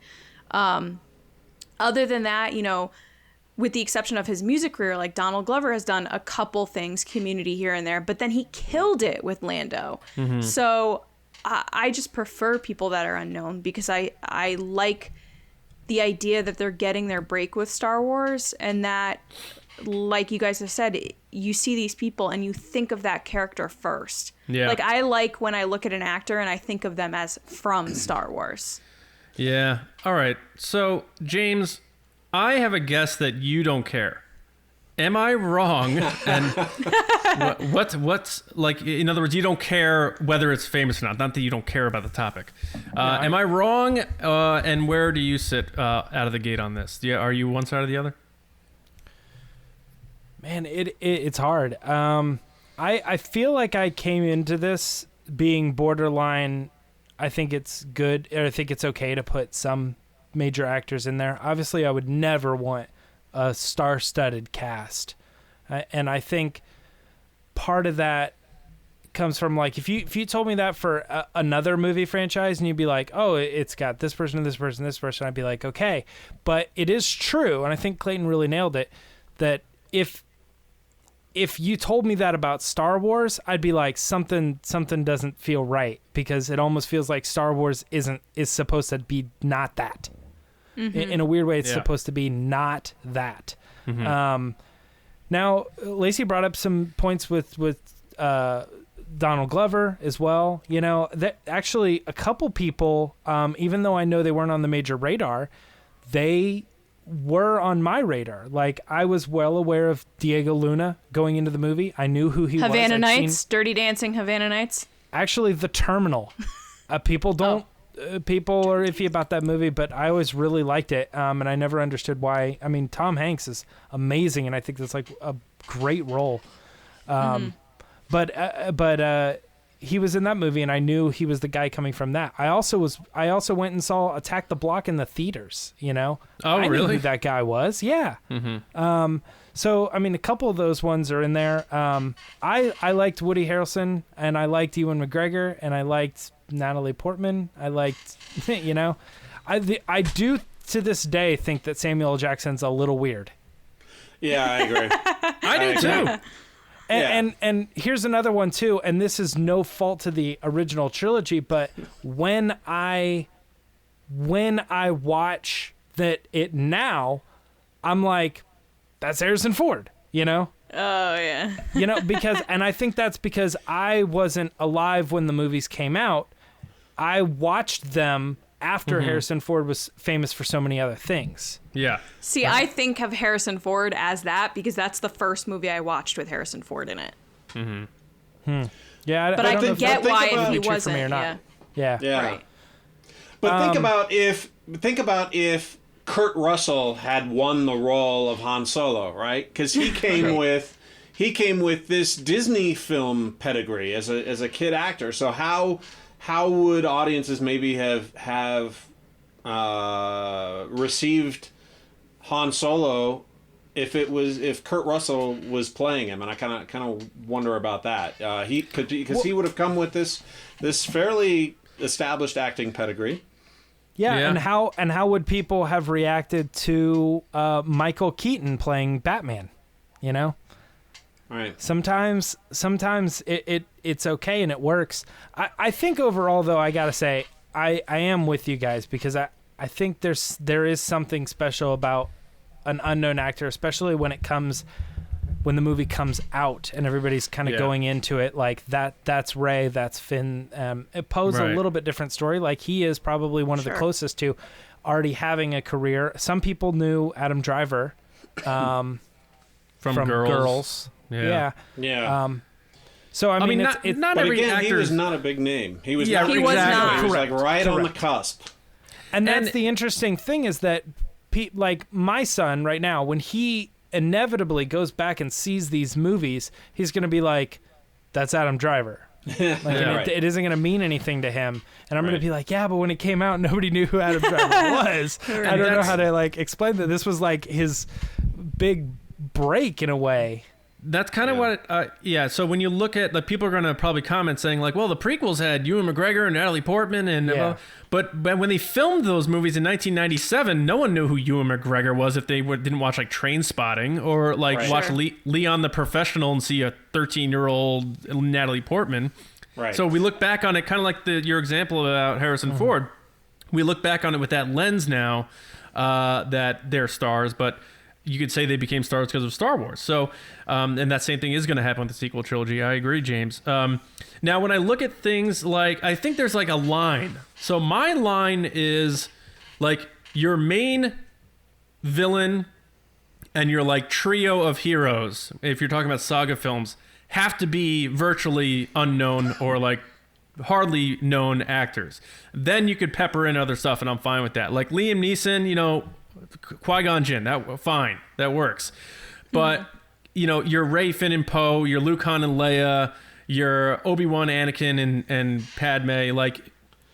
Other than that, with the exception of his music career, like Donald Glover has done a couple things, Community here and there, but then he killed it with Lando. So I just prefer people that are unknown, because I like the idea that they're getting their break with Star Wars, and that, like you guys have said, you see these people and you think of that character first. Yeah. Like, I like when I look at an actor and I think of them as from Star Wars. Yeah. All right. So, James, I have a guess that you don't care. Am I wrong? And what's like, in other words, you don't care whether it's famous or not. Not that you don't care about the topic. Am I wrong? And where do you sit out of the gate on this? Are you one side or the other? Man, it's hard. I feel like I came into this being borderline. I think it's good, or I think it's okay to put some major actors in there. Obviously, I would never want a star-studded cast, and I think part of that comes from, like, if you told me that for another movie franchise, and you'd be like, oh, it's got this person, this person, this person, I'd be like, okay. But it is true, and I think Clayton really nailed it, that if you told me that about Star Wars, I'd be like, something doesn't feel right, because it almost feels like Star Wars is supposed to be not that. In a weird way, it's supposed to be not that. Now, Lacey brought up some points with Donald Glover as well. That actually a couple people, even though I know they weren't on the major radar, they were on my radar. Like, I was well aware of Diego Luna going into the movie. I knew who he was. Havana Nights, Dirty Dancing, Havana Nights. Actually, The Terminal. People don't. People are iffy about that movie, but I always really liked it, and I never understood why. I mean, Tom Hanks is amazing, and I think that's like a great role. But he was in that movie, and I knew he was the guy coming from that. I also went and saw Attack the Block in the theaters. Oh, I really? knew who that guy was. Yeah. So I mean, a couple of those ones are in there. I liked Woody Harrelson, and I liked Ewan McGregor, and I liked Natalie Portman. I liked, I do to this day think that Samuel L. Jackson's a little weird. Yeah, I agree. I do too. And here's another one too, and this is no fault to the original trilogy, but when I watch it now, I'm like, that's Harrison Ford, Oh, yeah. Because, and I think that's because I wasn't alive when the movies came out. I watched them after Harrison Ford was famous for so many other things. Yeah. See, I think of Harrison Ford as that, because that's the first movie I watched with Harrison Ford in it. Yeah, but I can get why he wasn't. For me or not. Yeah. Right. But think about if Kurt Russell had won the role of Han Solo, right? Because he came with this Disney film pedigree as a kid actor. So how would audiences maybe have received Han Solo if Kurt Russell was playing him? And I kind of wonder about that. Because he would have come with this fairly established acting pedigree. Yeah, and how would people have reacted to Michael Keaton playing Batman? Right. Sometimes it's okay and it works. I think overall, though, I gotta say I am with you guys, because I think there is something special about an unknown actor, especially when it comes when the movie comes out and everybody's kind of going into it like that's Rey, that's Finn. It posed a little bit different story. Like he is probably one of the closest to already having a career. Some people knew Adam Driver from Girls. Yeah. So I mean, not but every again, actor he was not a big name. He was he was not. He was like right on the cusp. And that's the interesting thing is that, like my son right now, when he inevitably goes back and sees these movies, he's going to be like, "That's Adam Driver." It isn't going to mean anything to him, and I'm going to be like, "Yeah, but when it came out, nobody knew who Adam Driver was." I don't know how to like explain that. This was like his big break in a way. That's kind of what, so when you look at, like, people are going to probably comment saying, like, well, the prequels had Ewan McGregor and Natalie Portman, and but when they filmed those movies in 1997, no one knew who Ewan McGregor was if they didn't watch, like, Train Spotting or, like, watch Leon the Professional and see a 13-year-old Natalie Portman. Right. So we look back on it kind of like your example about Harrison Ford. We look back on it with that lens now that they're stars, but you could say they became stars because of Star Wars. So, and that same thing is going to happen with the sequel trilogy. I agree, James. Now, when I look at things like, I think there's like a line. So my line is like your main villain and your like trio of heroes, if you're talking about saga films, have to be virtually unknown or like hardly known actors. Then you could pepper in other stuff and I'm fine with that. Like Liam Neeson, Qui-Gon Jinn, fine, that works. But your Rey, Finn, and Poe, your Luke, Han, and Leia, your Obi-Wan, Anakin, and Padme, like,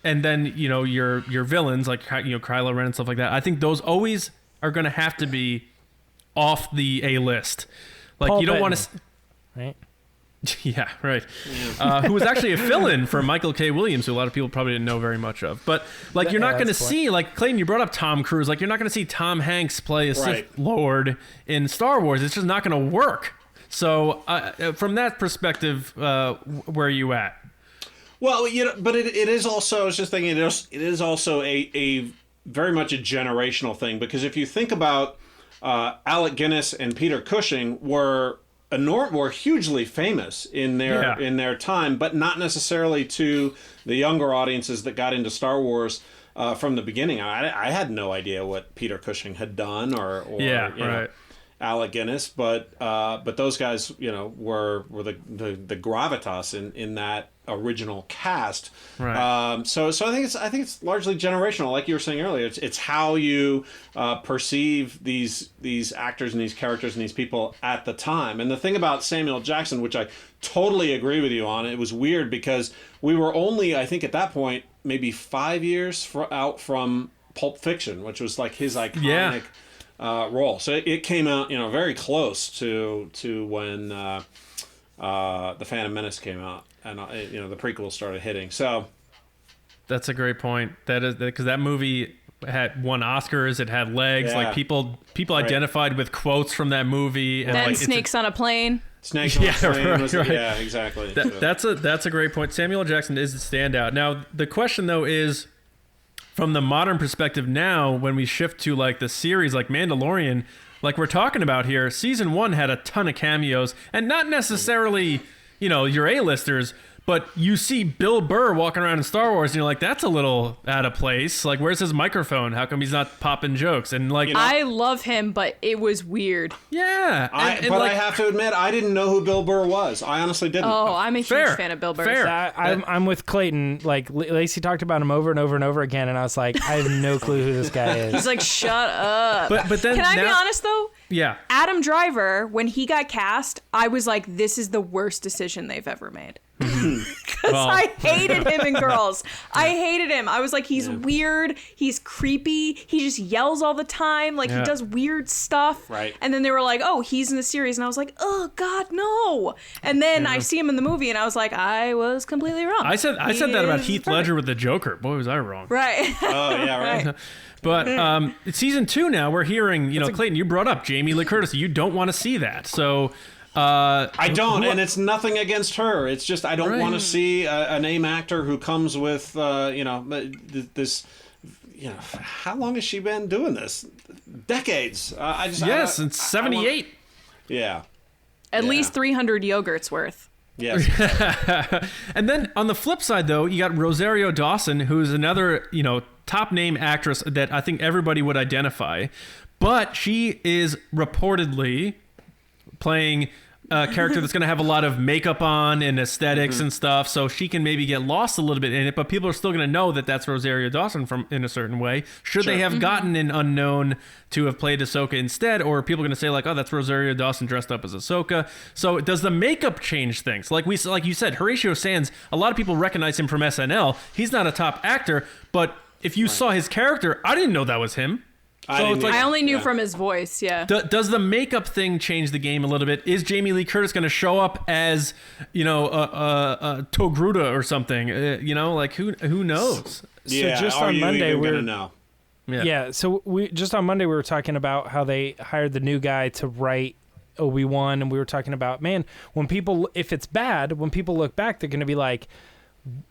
and then your villains like Kylo Ren and stuff like that. I think those always are going to have to be off the A list. Like Paul you don't want to, right? Yeah, right. Who was actually a fill-in for Michael K. Williams, who a lot of people probably didn't know very much of. But like, you're not going to see, like Clayton, you brought up Tom Cruise. Like, you're not going to see Tom Hanks play a Sith Lord in Star Wars. It's just not going to work. So, from that perspective, where are you at? Well, but it is also. I was just thinking, it is also a very much a generational thing, because if you think about Alec Guinness and Peter Cushing were hugely famous in their time, but not necessarily to the younger audiences that got into Star Wars from the beginning. I had no idea what Peter Cushing had done or Alec Guinness, but those guys were the gravitas in that original cast. Right. So I think it's largely generational, like you were saying earlier. It's how you perceive these actors and these characters and these people at the time. And the thing about Samuel Jackson, which I totally agree with you on, it was weird because we were only, I think at that point, maybe 5 years out from Pulp Fiction, which was like his iconic role. So it came out very close to when the Phantom Menace came out. And the prequels started hitting. So that's a great point. That is because that movie had won Oscars. It had legs. Like people identified with quotes from that movie. And then Snakes on a Plane. Snakes on a Plane. Right. Yeah, exactly. That's a great point. Samuel L. Jackson is the standout. Now the question though is, from the modern perspective now, when we shift to like the series like Mandalorian, like we're talking about here, season 1 had a ton of cameos, and not necessarily your A-listers, but you see Bill Burr walking around in Star Wars and you're like, that's a little out of place. Like, where's his microphone? How come he's not popping jokes? And like, I love him, but it was weird. Yeah. But I have to admit, I didn't know who Bill Burr was. I honestly didn't. Oh, I'm a huge fan of Bill Burr. Fair. I'm with Clayton. Like, Lacey talked about him over and over and over again, and I was like, I have no clue who this guy is. He's like, shut up. But then can I be honest, though? Yeah. Adam Driver, when he got cast, I was like, this is the worst decision they've ever made. Because I hated him in Girls. I hated him. I was like, he's weird. He's creepy. He just yells all the time. Like, he does weird stuff. Right. And then they were like, oh, he's in the series. And I was like, oh, God, no. And then I see him in the movie, and I was like, I was completely wrong. I said that about Heath Ledger with the Joker. Boy, was I wrong. Right. Oh, yeah, right. But it's season 2 now. We're hearing, Clayton, you brought up Jamie Lee Curtis. You don't want to see that. So I don't, and it's nothing against her. It's just I don't want to see a name actor who comes with this. How long has she been doing this? Decades. Since '78. Yeah. At least 300 yogurts worth. Yes. And then on the flip side, though, you got Rosario Dawson, who's another, top name actress that I think everybody would identify. But she is reportedly playing a character that's going to have a lot of makeup on and aesthetics and stuff, so she can maybe get lost a little bit in it, but people are still going to know that that's Rosario Dawson in a certain way. Should they have gotten an unknown to have played Ahsoka instead, or are people going to say like, oh, that's Rosario Dawson dressed up as Ahsoka? So does the makeup change things? Like you said, Horatio Sands, a lot of people recognize him from SNL. He's not a top actor, but if you saw his character, I didn't know that was him. I only knew from his voice, yeah. Does the makeup thing change the game a little bit? Is Jamie Lee Curtis going to show up as, Togruta or something? Who knows? Yeah, so just are on you Monday even we're gonna know? Yeah, so on Monday we were talking about how they hired the new guy to write Obi-Wan, and we were talking about, man, if it's bad, when people look back, they're going to be like,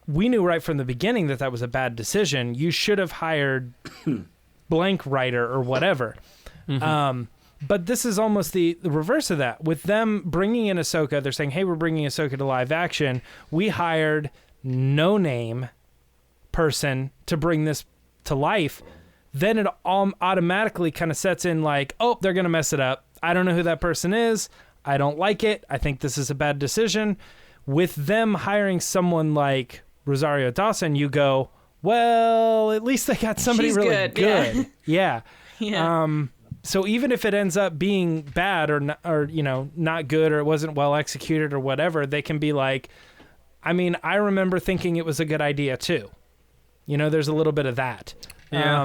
we knew right from the beginning that was a bad decision. You should have hired blank writer or whatever. But this is almost the reverse of that. With them bringing in Ahsoka, they're saying, hey, we're bringing Ahsoka to live action. We hired no-name person to bring this to life. Then it automatically kind of sets in like, oh, they're going to mess it up. I don't know who that person is. I don't like it. I think this is a bad decision. With them hiring someone like Rosario Dawson, you go, well, at least they got somebody She's really good. Yeah. So even if it ends up being bad or not good, or it wasn't well executed or whatever, they can be like, I mean, I remember thinking it was a good idea too. There's a little bit of that. Yeah.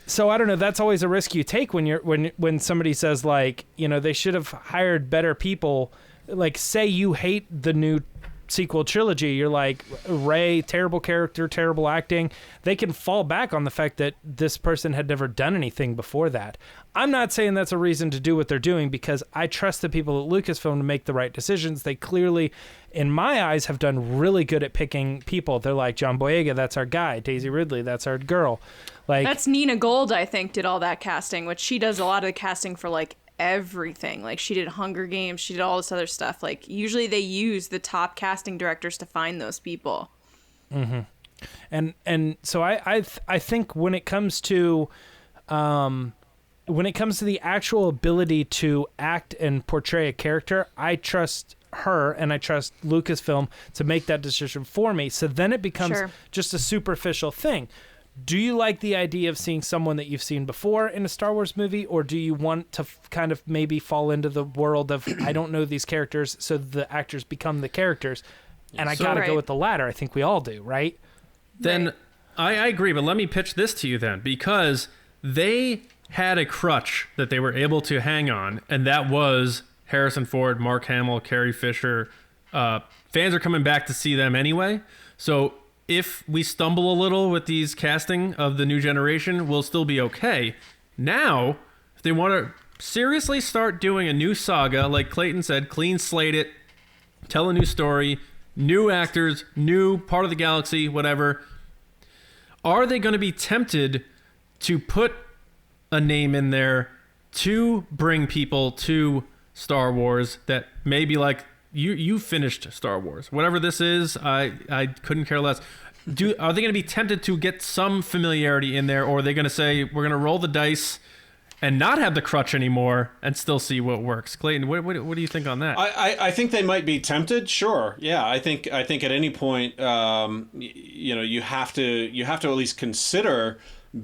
So I don't know. That's always a risk you take when somebody says like, they should have hired better people. Like, say you hate the new sequel trilogy, you're like, Rey, terrible character, terrible acting. They can fall back on the fact that this person had never done anything before that. I'm not saying that's a reason to do what they're doing, because I trust the people at Lucasfilm to make the right decisions. They clearly, in my eyes, have done really good at picking people. They're like, John Boyega, that's our guy. Daisy Ridley, that's our girl. Like, that's Nina Gold, I think, did all that casting, which she does a lot of the casting for like everything. Like, she did Hunger Games, she did all this other stuff. Like, usually they use the top casting directors to find those people. And so I think when it comes to the actual ability to act and portray a character, I trust her and I trust Lucasfilm to make that decision for me. So then it becomes just a superficial thing. Do you like the idea of seeing someone that you've seen before in a Star Wars movie, or do you want to kind of maybe fall into the world of, I don't know these characters, so the actors become the characters? And I got to go with the latter. I think we all do, right? Then I agree, but let me pitch this to you then, because they had a crutch that they were able to hang on, and that was Harrison Ford, Mark Hamill, Carrie Fisher. Fans are coming back to see them anyway, so if we stumble a little with these casting of the new generation, we'll still be okay. Now, if they want to seriously start doing a new saga, like Clayton said, clean slate it, tell a new story, new actors, new part of the galaxy, whatever, are they going to be tempted to put a name in there to bring people to Star Wars that may be like, you finished Star Wars, whatever this is, I couldn't care less. Are they going to be tempted to get some familiarity in there, or are they going to say we're going to roll the dice and not have the crutch anymore and still see what works? Clayton, what do you think on that? I think they might be tempted. Sure, yeah. I think at any point, you have to at least consider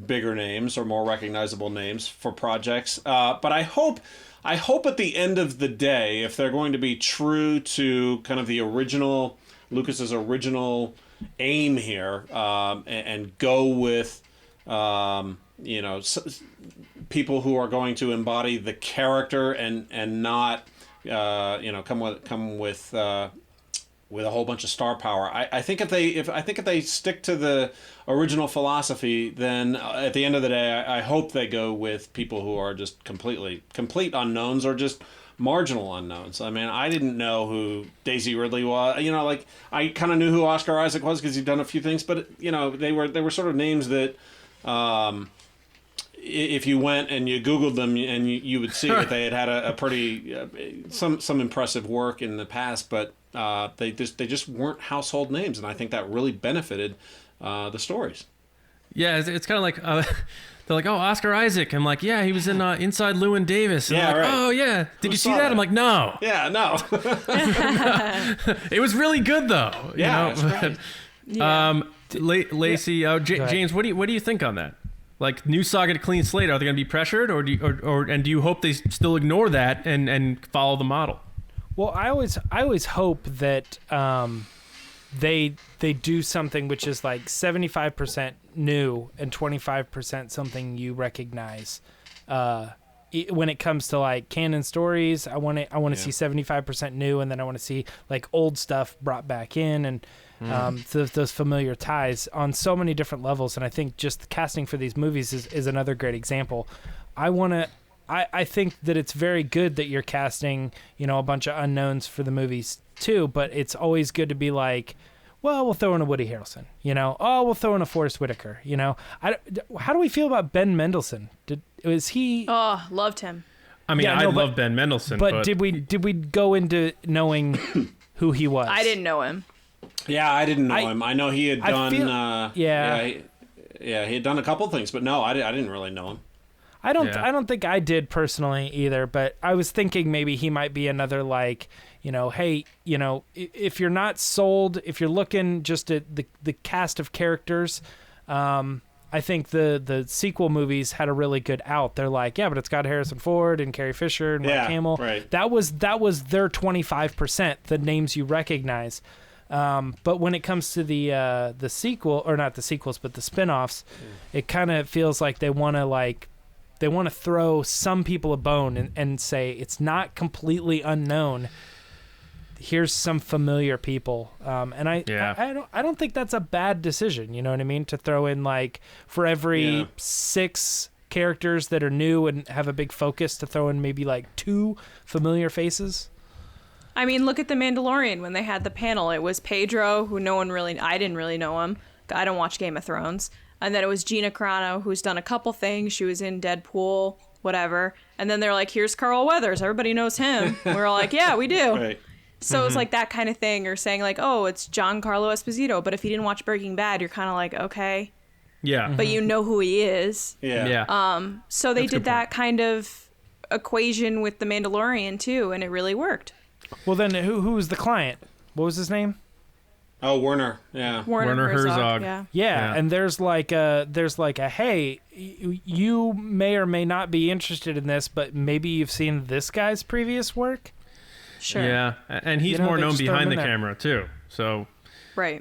bigger names or more recognizable names for projects. But I hope at the end of the day, if they're going to be true to kind of the original, Lucas's original aim here, and go with, people who are going to embody the character and not, come with a whole bunch of star power. I think if they stick to the original philosophy, then at the end of the day, I hope they go with people who are just complete unknowns, or just marginal unknowns. I mean, I didn't know who Daisy Ridley was. I kind of knew who Oscar Isaac was because he'd done a few things, but they were sort of names that if you went and you Googled them, and you would see that they had a pretty some impressive work in the past, but they just weren't household names, and I think that really benefited the stories. Yeah, it's kind of like they're like, oh, Oscar Isaac. I'm like, yeah, he was in Inside Llewyn Davis. And Yeah, I'm like, right. oh yeah, did Who you see saw that? that? I'm like, no. Yeah, no. It was really good though. Yeah, it's great. Lacey, James, what do you think on that? Like, new Saga to clean slate, are they going to be pressured, or do you hope they still ignore that and follow the model? Well, I always hope that they do something which is like 75% new and 25% something you recognize. When it comes to like canon stories, I want to see 75% new, and then I want to see like old stuff brought back in, and those familiar ties on so many different levels. And I think just the casting for these movies is another great example. I think that it's very good that you're casting, a bunch of unknowns for the movies too, but it's always good to be like, well, we'll throw in a Woody Harrelson, we'll throw in a Forrest Whitaker, how do we feel about Ben Mendelsohn? Was he? Oh, loved him. I mean, I love Ben Mendelsohn, but did we go into knowing who he was? I didn't know him. Yeah, I didn't know him. I know he had done. He had done a couple things, but no, I didn't really know him. I don't think I did personally either, but I was thinking maybe he might be another, like, hey, if you're not sold, if you're looking just at the cast of characters, I think the sequel movies had a really good out. They're like, yeah, but it's got Harrison Ford and Carrie Fisher and Mark Hamill. Right. That was their 25%, the names you recognize. But when it comes to the sequel, or not the sequels, but the spin-offs, it kind of feels like they want to throw some people a bone and say it's not completely unknown. Here's some familiar people, and I don't think that's a bad decision. You know what I mean? To throw in, like, for every 6 characters that are new and have a big focus, to throw in maybe like 2 familiar faces. I mean, look at The Mandalorian when they had the panel. It was Pedro, who I didn't really know him. I don't watch Game of Thrones. And then it was Gina Carano, who's done a couple things. She was in Deadpool, whatever. And then they're like, here's Carl Weathers. Everybody knows him. We're all like, yeah, we do. Right. So it's like that kind of thing. Or saying like, oh, it's Giancarlo Esposito. But if you didn't watch Breaking Bad, you're kind of like, okay. Yeah. But you know who he is. Yeah. So they That's a did good that point. kind of equation with The Mandalorian, too. And it really worked. Well, then who was the client? What was his name? Oh, Werner. Yeah. Werner Herzog. Yeah. Yeah, and there's like a hey, you may or may not be interested in this, but maybe you've seen this guy's previous work. Sure. Yeah, and he's You know, more they known just throw him behind the in there. camera too. So, Right.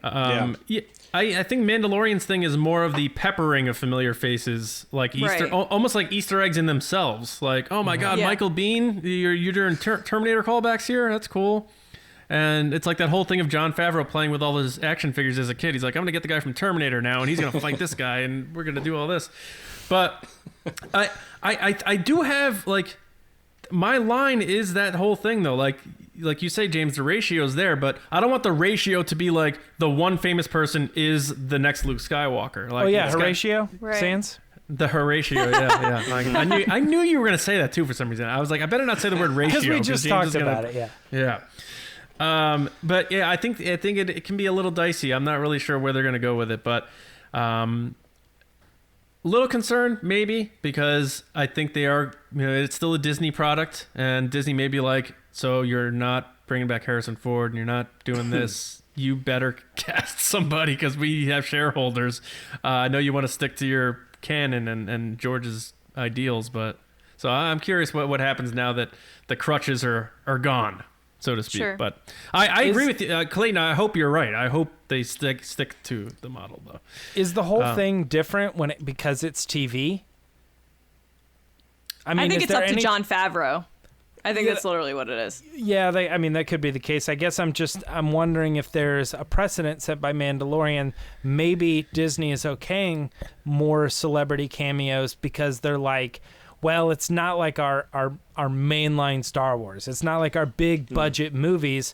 yeah, I think Mandalorian's thing is more of the peppering of familiar faces, like Easter, Right. almost like Easter eggs in themselves. Like, oh my God, Yeah. Michael Biehn, you're doing Terminator callbacks here. That's cool. And it's like that whole thing of Jon Favreau playing with all his action figures as a kid. He's like, I'm gonna get the guy from Terminator now, and he's gonna fight this guy, and we're gonna do all this. But I do have, like, my line is that whole thing though, like you say, James, the ratio's there, but I don't want the ratio to be like the one famous person is the next Luke Skywalker. Like, Oh yeah, it's got- Horatio Right. Sands. The Horatio, yeah. Like, I knew you were gonna say that too for some reason. I was like, I better not say the word ratio Because we just James talked is gonna- about it. Yeah. Yeah. But yeah, I think it can be a little dicey. I'm not really sure where they're gonna go with it, but little concerned maybe, because I think they are, it's still a Disney product, and Disney may be like, so you're not bringing back Harrison Ford and you're not doing this. You better cast somebody because we have shareholders. I know you want to stick to your canon and George's ideals, but so I'm curious what happens now that the crutches are gone, so to speak. Sure. But I agree with you, Clayton. I hope you're right. I hope they stick to the model though. Is the whole thing different because it's TV? I think is it's there up to any- Jon Favreau. I think Yeah. that's literally what it is. Yeah, that could be the case. I guess I'm wondering if there's a precedent set by Mandalorian. Maybe Disney is okaying more celebrity cameos because they're like, well, it's not like our mainline Star Wars. It's not like our big budget movies.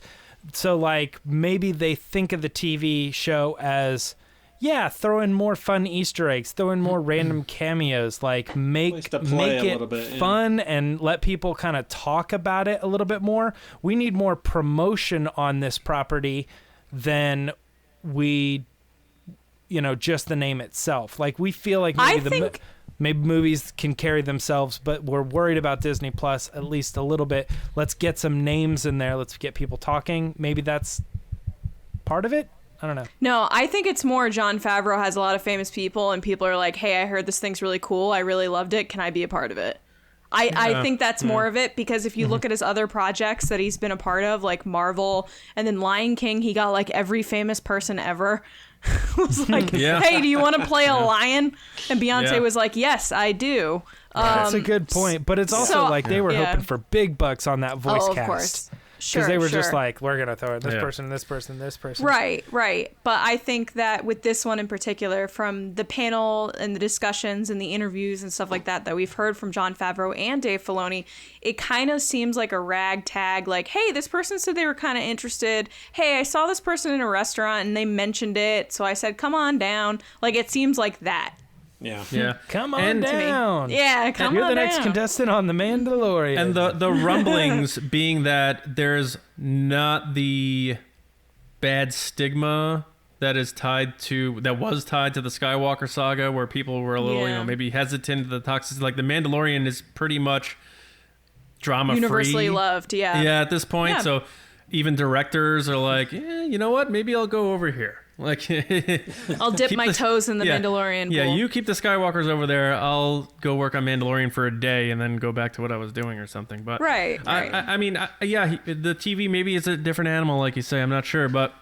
So like maybe they think of the TV show as, yeah, throw in more fun Easter eggs, throw in more random cameos, like make it fun and let people kind of talk about it a little bit more. We need more promotion on this property than just the name itself. Like, we feel like maybe movies can carry themselves, but we're worried about Disney Plus at least a little bit. Let's get some names in there. Let's get people talking. Maybe that's part of it. I don't know. No, I think it's more Jon Favreau has a lot of famous people, and people are like, hey, I heard this thing's really cool. I really loved it. Can I be a part of it? I think that's more of it, because if you look at his other projects that he's been a part of, like Marvel and then Lion King, he got like every famous person ever. Was like, hey, do you want to play a lion? And Beyonce was like, yes, I do. That's a good point. But it's also like they were hoping for big bucks on that voice cast. Of course. Because they were just like, we're going to throw in this person, this person, this person. Right. But I think that with this one in particular, from the panel and the discussions and the interviews and stuff like that we've heard from Jon Favreau and Dave Filoni, it kind of seems like a ragtag, like, hey, this person said they were kind of interested. Hey, I saw this person in a restaurant and they mentioned it, so I said, come on down. Like, it seems like that. Yeah. Come on down. Yeah, come on down. You're the next contestant on The Mandalorian. And the rumblings being that there's not the bad stigma that was tied to the Skywalker saga, where people were a little, maybe hesitant to the toxicity. Like, The Mandalorian is pretty much drama-free. Universally loved, yeah. Yeah, at this point. Yeah. So even directors are like, you know what? Maybe I'll go over here. Like, I'll dip my toes in the Mandalorian pool. Yeah, you keep the Skywalkers over there. I'll go work on Mandalorian for a day and then go back to what I was doing or something. But right. I mean, the TV maybe is a different animal, like you say. I'm not sure. But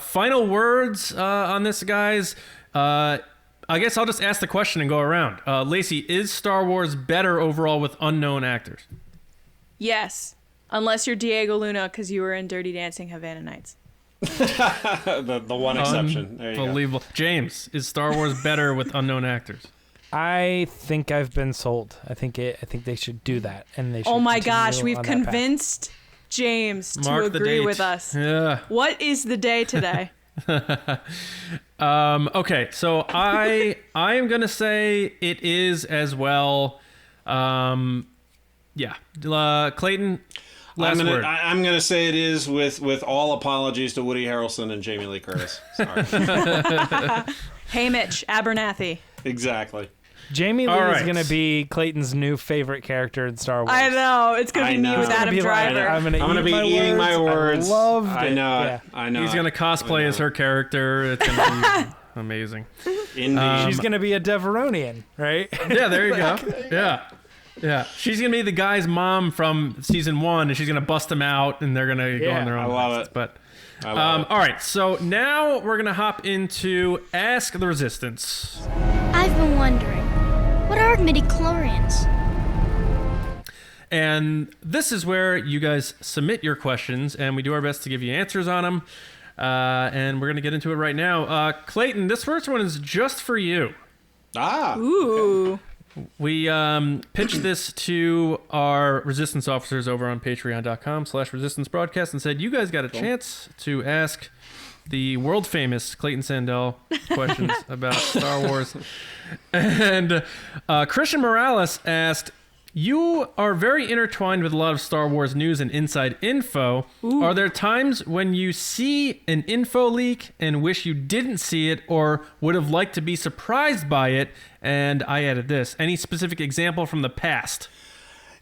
final words on this, guys. I guess I'll just ask the question and go around. Lacey, is Star Wars better overall with unknown actors? Yes, unless you're Diego Luna because you were in Dirty Dancing Havana Nights. the one exception. There you go. Unbelievable. James, is Star Wars better with unknown actors? I think I've been sold. I think they should do that, and they should. Oh my gosh, we've convinced James to agree with us. Yeah. What is the day today? Okay, so I am gonna say it is as well. Clayton. I'm gonna say it is with all apologies to Woody Harrelson and Jamie Lee Curtis. Sorry. Hey, Mitch Abernathy. Exactly. Jamie Lee is going to be Clayton's new favorite character in Star Wars. I know. It's going to be me with Adam Driver. I'm going to be eating my words. I know. Yeah. I know. He's going to cosplay as her character. It's going to be amazing. She's going to be a Deveronian, right? Yeah, there you go. Yeah. She's going to be the guy's mom from season 1, and she's going to bust him out, and they're going to go on their own. I love it. But, all right, so now we're going to hop into Ask the Resistance. I've been wondering, what are midichlorians? And this is where you guys submit your questions, and we do our best to give you answers on them. And we're going to get into it right now. Clayton, this first one is just for you. Ooh. Okay. We pitched this to our resistance officers over on patreon.com/resistance broadcast and said, you guys got a chance to ask the world famous Clayton Sandell questions about Star Wars. And Christian Morales asked, you are very intertwined with a lot of Star Wars news and inside info. Ooh. Are there times when you see an info leak and wish you didn't see it or would have liked to be surprised by it? And I added this. Any specific example from the past?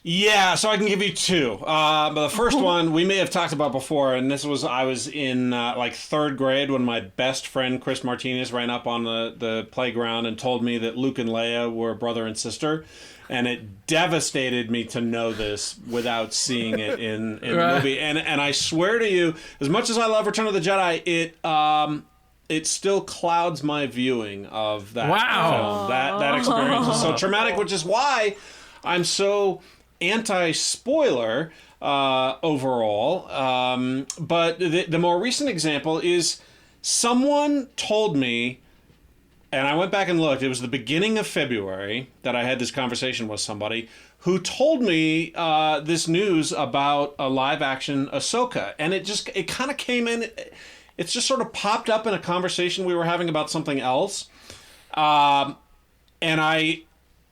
Yeah, so I can give you two. But the first one we may have talked about before, and this was I was in like third grade when my best friend Chris Martinez ran up on the playground and told me that Luke and Leia were brother and sister. And it devastated me to know this without seeing it in the movie. And I swear to you, as much as I love Return of the Jedi, it still clouds my viewing of that film. That experience is so traumatic, which is why I'm so anti-spoiler overall. But the more recent example is someone told me, and I went back and looked. It was the beginning of February that I had this conversation with somebody who told me this news about a live-action Ahsoka, and it kind of came in it's just sort of popped up in a conversation we were having about something else. And I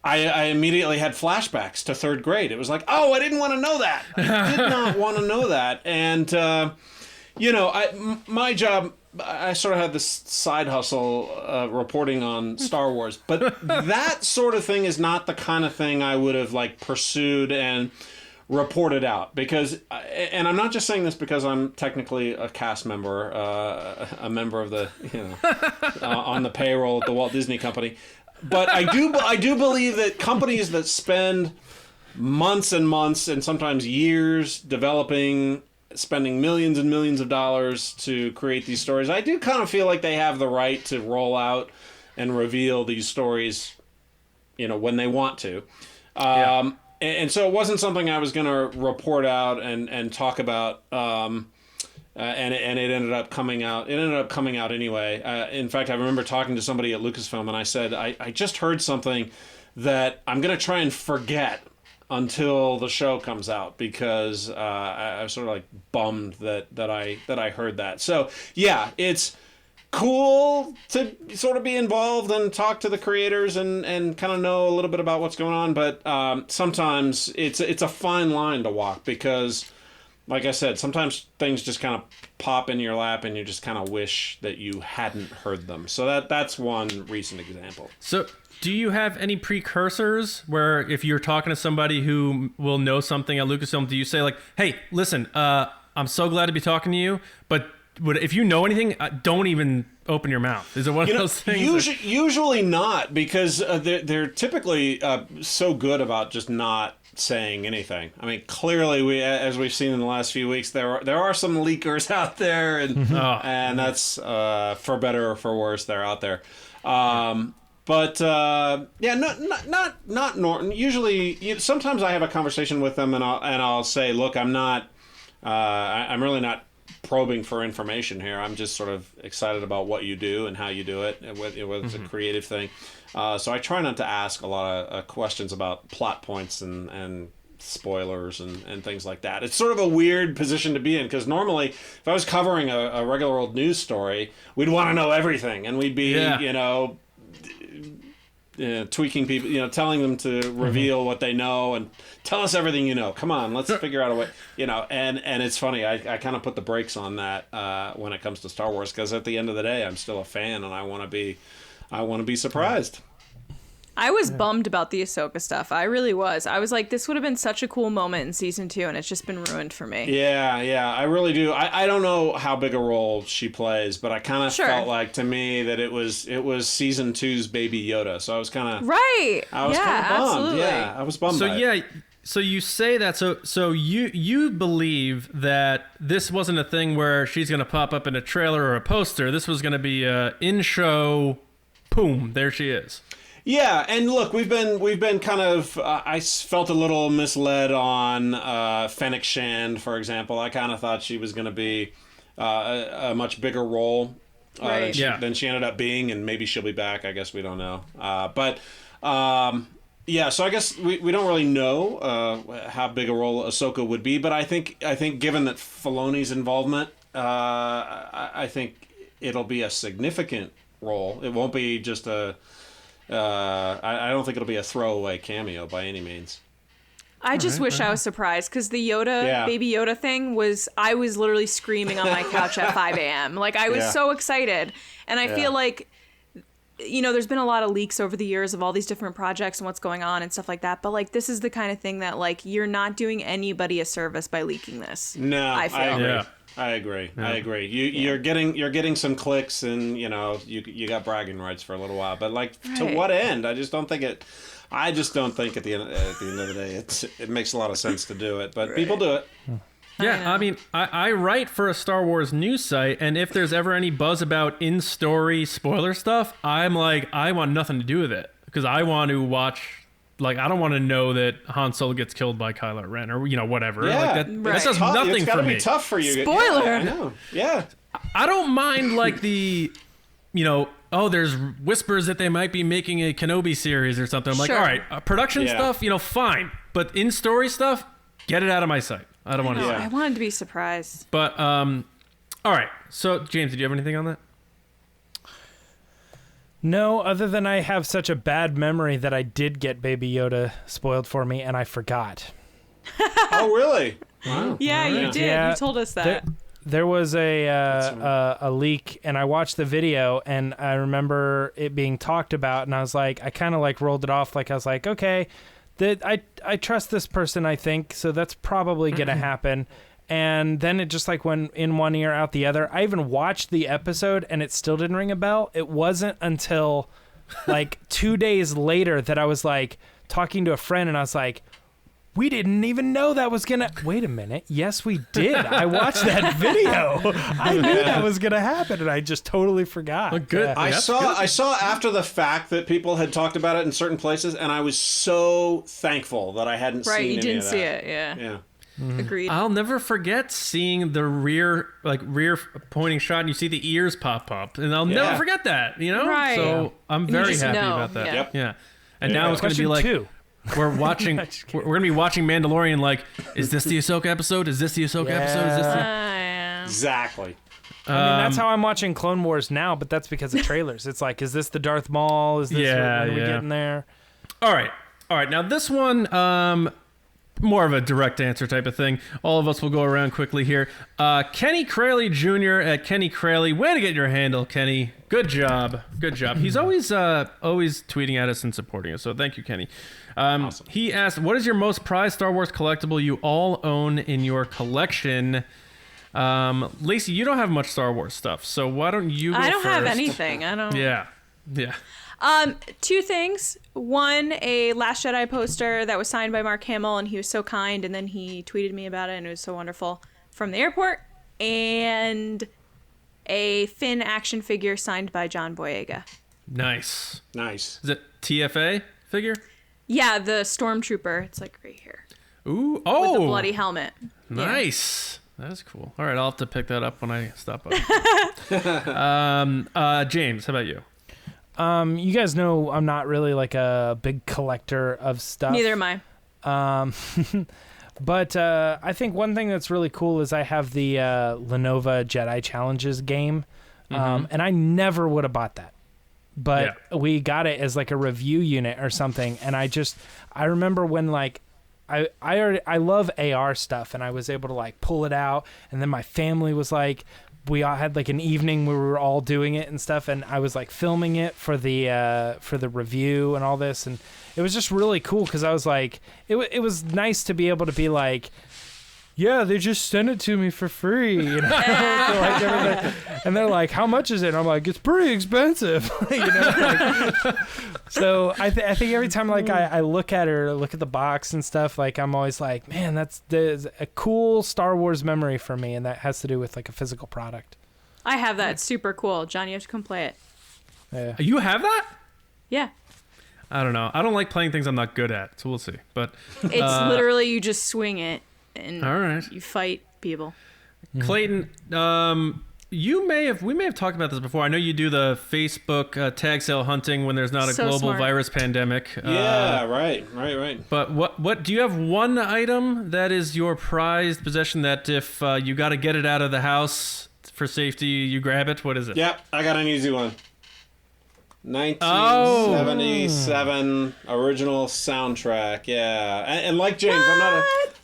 immediately had flashbacks to 3rd grade. It was like, oh, I didn't want to know that. I did not want to know that. And, my job, I sort of had this side hustle reporting on Star Wars. But that sort of thing is not the kind of thing I would have, pursued and reported out. Because, and I'm not just saying this because I'm technically a cast member, a member of the, on the payroll at the Walt Disney Company. But I do believe that companies that spend months and months and sometimes years spending millions and millions of dollars to create these stories, I do kind of feel like they have the right to roll out and reveal these stories, when they want to. And so it wasn't something I was going to report out and talk about. And it ended up coming out. It ended up coming out anyway. In fact, I remember talking to somebody at Lucasfilm, and I said, I just heard something that I'm going to try and forget until the show comes out, because I was sort of bummed that I heard that. So yeah, it's cool to sort of be involved and talk to the creators and kind of know a little bit about what's going on. But sometimes it's a fine line to walk, because, like I said, sometimes things just kind of pop in your lap and you just kind of wish that you hadn't heard them. So that's one recent example. So do you have any precursors where if you're talking to somebody who will know something at Lucasfilm, do you say hey, listen, I'm so glad to be talking to you, but if you know anything, don't even open your mouth? Is it one of those things? Usually not, because they're typically so good about just not saying anything. I mean, clearly, as we've seen in the last few weeks, there are some leakers out there, and and that's for better or for worse, they're out there. But not Norton. Usually, sometimes I have a conversation with them, and I'll say, look, I'm really not probing for information here. I'm just sort of excited about what you do and how you do it, and whether it's a creative thing. So I try not to ask a lot of questions about plot points and spoilers and things like that. It's sort of a weird position to be in, because normally if I was covering a regular old news story, we'd want to know everything, and we'd be tweaking people, telling them to reveal what they know and tell us everything you know. Come on, let's figure out a way, and it's funny. I kind of put the brakes on that when it comes to Star Wars, because at the end of the day, I'm still a fan, and I want to be surprised. I was bummed about the Ahsoka stuff. I really was. I was like, this would have been such a cool moment in season 2, and it's just been ruined for me. Yeah, I really do. I don't know how big a role she plays, but I kind of felt like, to me, that it was season 2's Baby Yoda. So I was kind of right. I was kind of bummed. Absolutely. Yeah, I was bummed. by it. So you say that. So you believe that this wasn't a thing where she's going to pop up in a trailer or a poster. This was going to be a in-show. Boom! There she is. Yeah, and look, we've been kind of. I felt a little misled on Fennec Shand, for example. I kind of thought she was going to be a much bigger role than she ended up being, and maybe she'll be back. I guess we don't know. Yeah, so I guess we don't really know how big a role Ahsoka would be, but I think given that Filoni's involvement, I think it'll be a significant role. It won't be just a. I don't think it'll be a throwaway cameo by any means. I just wish I was surprised, because the Baby Yoda thing I was literally screaming on my couch at 5 a.m. Like, I was so excited. And I feel like, there's been a lot of leaks over the years of all these different projects and what's going on and stuff like that. But, like, this is the kind of thing that, you're not doing anybody a service by leaking this. No, I agree. I agree. Yeah. I agree. You're getting some clicks, and you got bragging rights for a little while, but to what end? I just don't think at the end of the day it makes a lot of sense to do it, but people do it. Yeah, I mean, I write for a Star Wars news site, and if there's ever any buzz about in-story spoiler stuff, I'm like, I want nothing to do with it, because I want to watch. I don't want to know that Han Solo gets killed by Kylo Ren or, whatever. Yeah, that does nothing for me. It's got to be tough for you. Spoiler! Yeah, I know. Yeah. I don't mind, the, there's whispers that they might be making a Kenobi series or something. I'm like, all right, production stuff, fine. But in-story stuff, get it out of my sight. I don't want to see it. I wanted to be surprised. But, All right. So, James, did you have anything on that? No, other than I have such a bad memory that I did get Baby Yoda spoiled for me and I forgot. Oh, really? Wow. Yeah, you did. Yeah, You told us that. There was a leak, and I watched the video, and I remember it being talked about, and I was like, I kind of like rolled it off, like I was like, okay, I trust this person, I think, so that's probably gonna happen. And then it just like went in one ear out the other. I even watched the episode, and it still didn't ring a bell. It wasn't until like 2 days later that I was like talking to a friend, and I was like, we didn't even know that was gonna. Wait a minute. Yes, we did. I watched that video. I knew that was gonna happen, and I just totally forgot. Well, good. I saw after the fact that people had talked about it in certain places, and I was so thankful that I hadn't seen Right, you any didn't of that. see it. Yeah. Agreed. I'll never forget seeing the rear pointing shot, and you see the ears pop up, and I'll never forget that. You know, Right. so I'm And you very just happy know. about that. Yeah. Yep. Yeah. And now it's going to be like Question 2. we're watching. We're going to be watching Mandalorian. Like, is this the Ahsoka episode? Is this the Ahsoka episode? Is this the... Yeah. Exactly. I mean, that's how I'm watching Clone Wars now, but that's because of trailers. It's like, is this the Darth Maul? Is this when are we getting there? All right. Now this one, more of a direct answer type of thing. All of us will go around quickly here. Kenny Craley Jr. at Kenny Craley. Way to get your handle, Kenny. Good job. He's always tweeting at us and supporting us. So thank you, Kenny. Awesome. He asked, what is your most prized Star Wars collectible you all own in your collection? Lacey, you don't have much Star Wars stuff, so why don't you go I don't have first? anything. I don't. Yeah. 2 things. One, a Last Jedi poster that was signed by Mark Hamill, and he was so kind, and then he tweeted me about it, and it was so wonderful, from the airport. And a Finn action figure signed by John Boyega. Nice. Nice. Is it TFA figure? Yeah, the stormtrooper. It's like right here. Ooh. With Oh. the bloody helmet. Nice. That is cool. All right, I'll have to pick that up when I stop by. James, how about you? You guys know I'm not really like a big collector of stuff. Neither am I. But I think one thing that's really cool is I have the Lenovo Jedi Challenges game, and I never would have bought that. But we got it as like a review unit or something, and I remember when like I love AR stuff, and I was able to like pull it out, and then my family was like, we all had like an evening where we were all doing it and stuff, and I was like filming it for the review and all this, and it was just really cool because I was like, it was nice to be able to be like, yeah, they just sent it to me for free, you know. So, like, and they're like, how much is it? And I'm like, it's pretty expensive, you know. Like, so I think every time like I look at it or look at the box and stuff, like I'm always like, man, that's a cool Star Wars memory for me, and that has to do with like a physical product. I have that. It's super cool. John, you have to come play it. Yeah. You have that? Yeah. I don't know. I don't like playing things I'm not good at, so we'll see. But It's literally you just swing it and all right. you fight people. Clayton, we may have talked about this before. I know you do the Facebook tag sale hunting when there's not a So global smart. virus pandemic. Yeah, right. But what do you have one item that is your prized possession that if you got to get it out of the house for safety, you grab it? What is it? Yep, I got an easy one. 1977 original soundtrack. Yeah, and like James,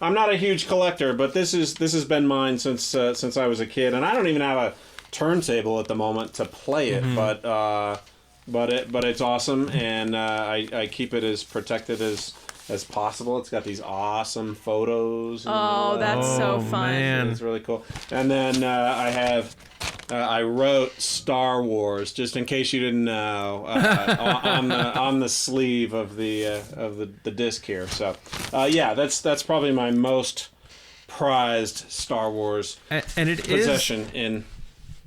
I'm not a huge collector, but this has been mine since I was a kid, and I don't even have a turntable at the moment to play it, but it's awesome, and I keep it as protected as possible. It's got these awesome photos. And Oh, that's so fun. Man. It's really cool. And then I wrote Star Wars, just in case you didn't know, on the sleeve of the disc here. So, that's probably my most prized Star Wars And it possession.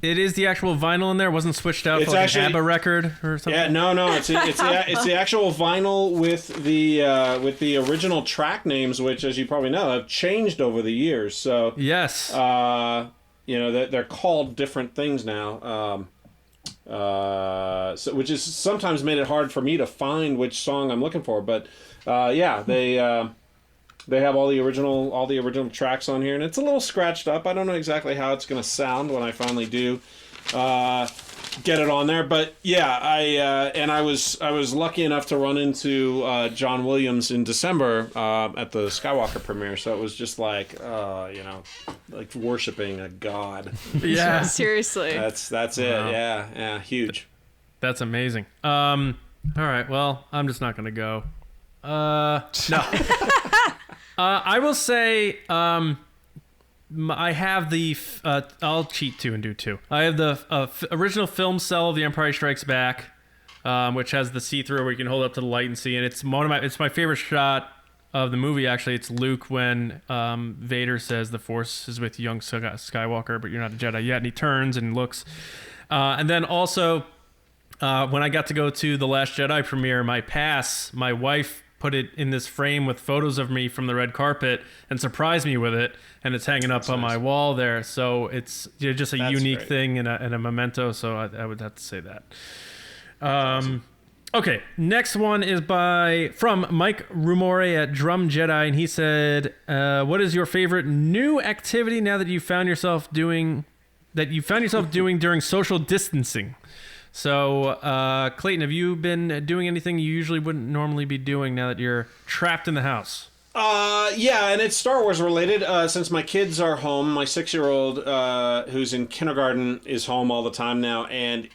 It is the actual vinyl in there. It wasn't switched out It's for like actually- an ABBA record or something. Yeah, no, it's the actual vinyl with the original track names, which, as you probably know, have changed over the years. So Yes. they're called different things now. So which is sometimes made it hard for me to find which song I'm looking for. But They have all the original tracks on here, and it's a little scratched up. I don't know exactly how it's going to sound when I finally do get it on there. But yeah, I was lucky enough to run into John Williams in December at the Skywalker premiere. So it was just like like worshiping a god. Yeah, seriously. That's it. Yeah, huge. That's amazing. All right, well, I'm just not gonna go. No. I will say I have the I'll cheat too and do two. I have the original film cell of The Empire Strikes Back, which has the see-through where you can hold up to the light and see, and it's my favorite shot of the movie. Actually, it's Luke when Vader says the Force is with young Skywalker, but you're not a Jedi yet, and he turns and looks. And then also when I got to go to the Last Jedi premiere, my wife put it in this frame with photos of me from the red carpet and surprised me with it, and it's hanging up on my wall there. So it's just a unique thing and a memento. So I would have to say that. Okay, next one is from Mike Rumore at Drum Jedi, and he said, "What is your favorite new activity now that you found yourself doing during social distancing?" So, Clayton, have you been doing anything you usually wouldn't normally be doing now that you're trapped in the house? Yeah, and it's Star Wars related. Since my kids are home, my 6-year-old, who's in kindergarten, is home all the time now. And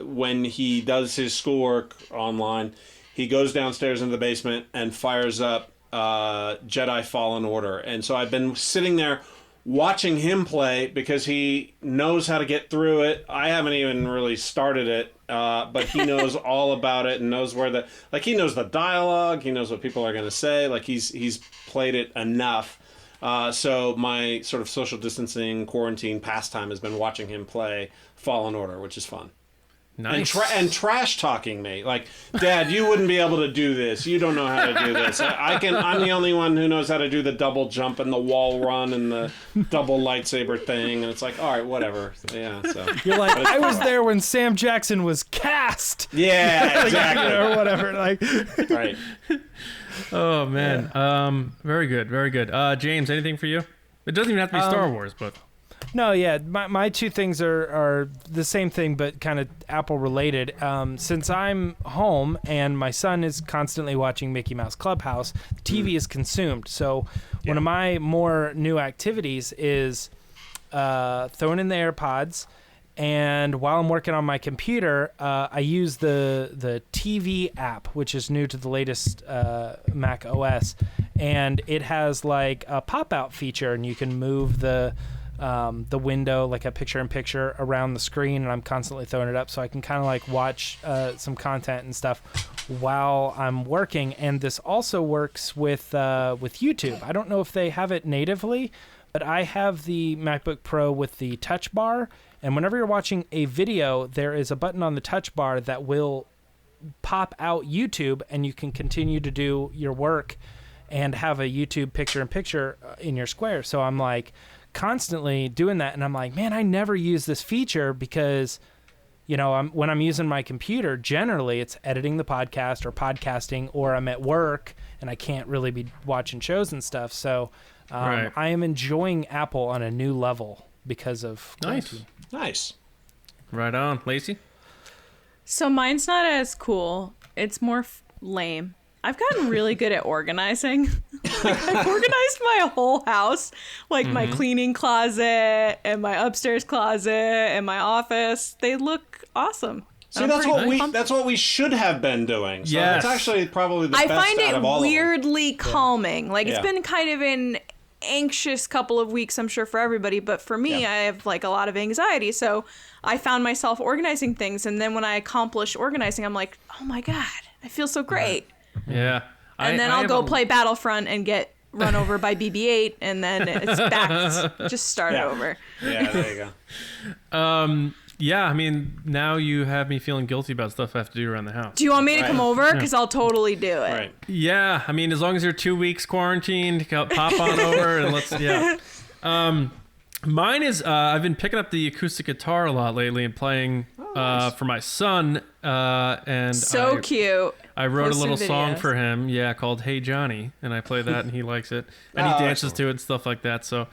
when he does his schoolwork online, he goes downstairs into the basement and fires up Jedi Fallen Order. And so I've been sitting there watching him play because he knows how to get through it. I haven't even really started it, but he knows all about it and knows where he knows the dialogue, he knows what people are going to say, like he's played it enough. So my sort of social distancing quarantine pastime has been watching him play Fallen Order, which is fun. Nice. And trash talking me, like, Dad, you wouldn't be able to do this. You don't know how to do this. I'm the only one who knows how to do the double jump and the wall run and the double lightsaber thing. And it's like, all right, whatever. Yeah. So you're like, I was there when Sam Jackson was cast. Yeah, exactly. Or whatever. Like, right. Oh man. Yeah. Very good. Very good. James, anything for you? It doesn't even have to be Star Wars, but. No, yeah, my two things are the same thing, but kind of Apple related. Since I'm home and my son is constantly watching Mickey Mouse Clubhouse, the TV is consumed. So one of my more new activities is throwing in the AirPods, and while I'm working on my computer, I use the TV app, which is new to the latest Mac OS, and it has like a pop-out feature, and you can move the window, like a picture-in-picture, around the screen, and I'm constantly throwing it up so I can kind of like watch some content and stuff while I'm working. And this also works with YouTube. I don't know if they have it natively, but I have the MacBook Pro with the touch bar, and whenever you're watching a video, there is a button on the touch bar that will pop out YouTube, and you can continue to do your work and have a YouTube picture-in-picture in your square. So I'm like constantly doing that, and I'm like, man, I never use this feature because, you know, when I'm using my computer, generally it's editing the podcast or podcasting, or I'm at work and I can't really be watching shows and stuff. So right. I am enjoying Apple on a new level because of quarantine. Nice. Right on. Lacey? So mine's not as cool. It's more lame. I've gotten really good at organizing. I've organized my whole house, like my cleaning closet and my upstairs closet and my office. They look awesome. See, that's what we should have been doing. So yes. That's actually probably the I best find out of all it weirdly calming. Like it's Yeah. been kind of an anxious couple of weeks, I'm sure, for everybody, but for me, I have like a lot of anxiety. So I found myself organizing things, and then when I accomplish organizing, I'm like, oh my God, I feel so great. Yeah. And then I'll go play Battlefront and get run over by BB-8, and then it's back. Just start over. Yeah, there you go. Yeah, I mean, now you have me feeling guilty about stuff I have to do around the house. Do you want me to come over? Because I'll totally do it. Right. Yeah, I mean, as long as you're 2 weeks quarantined, pop on over and let's, Mine is, I've been picking up the acoustic guitar a lot lately and playing for my son. and So cute. I wrote Posted a little song videos. for him, called "Hey Johnny," and I play that, and he likes it, and he dances to it and stuff like that. So,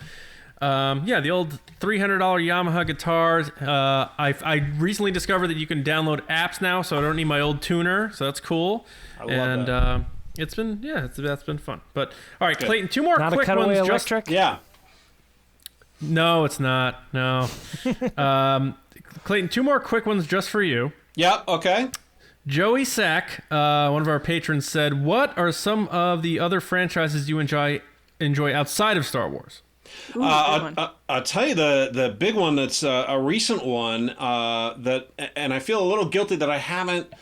the old $300 Yamaha guitars. I recently discovered that you can download apps now, so I don't need my old tuner. So that's cool. I love that. It's been that's been fun. But all right, Clayton, two more Not a quick cutaway ones. electric? Yeah. No, it's not. No. Clayton, two more quick ones just for you. Yep. Okay. Joey Sack, one of our patrons, said, "What are some of the other franchises you enjoy outside of Star Wars?" Ooh, good one. I'll tell you the big one that's a recent one and I feel a little guilty that I haven't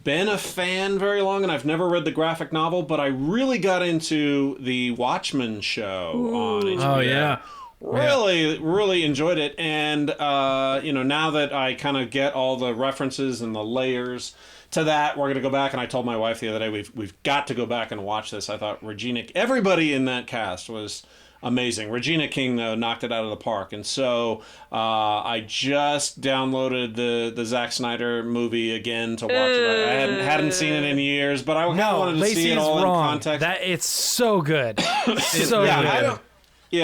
been a fan very long, and I've never read the graphic novel, but I really got into the Watchmen show on HBO. Oh yeah. Really enjoyed it, and now that I kind of get all the references and the layers to that, we're gonna go back. And I told my wife the other day we've got to go back and watch this. I thought everybody in that cast was amazing. Regina King, though, knocked it out of the park. And so I just downloaded the Zack Snyder movie again to watch it. I hadn't seen it in years, but I kind of wanted to see it all in context. That it's so good. So good. We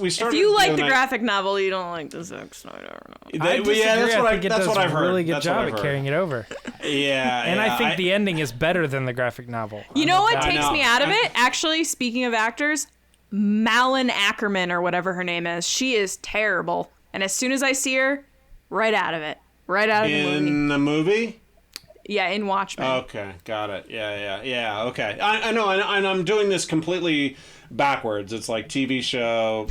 started. If you like the graphic novel, you don't like the Zack Snyder. No. I disagree. That's what I've heard. Really good That's job what I've at heard. carrying it over. Yeah, And I think the ending is better than the graphic novel. You know what I takes know. me out of it? Actually, speaking of actors, Malin Ackerman or whatever her name is, she is terrible. And as soon as I see her, right out of it. Right out of the movie. In the movie? Yeah, in Watchmen. Okay, got it. Yeah, okay. I know, and I'm doing this completely backwards. It's like TV show,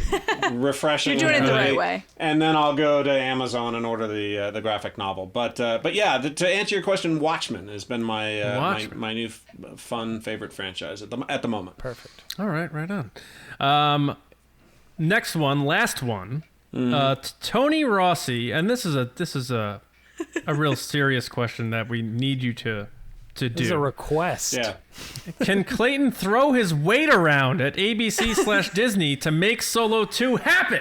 refreshing. You're doing it the right way. And then I'll go to Amazon and order the graphic novel. But yeah, to answer your question, Watchmen has been my my new fun favorite franchise at the moment. Perfect. All right, right on. Next one, last one. Tony Rossi, and this is a real serious question that we need you to do. This is a request. Yeah. Can Clayton throw his weight around at ABC/Disney to make Solo 2 happen?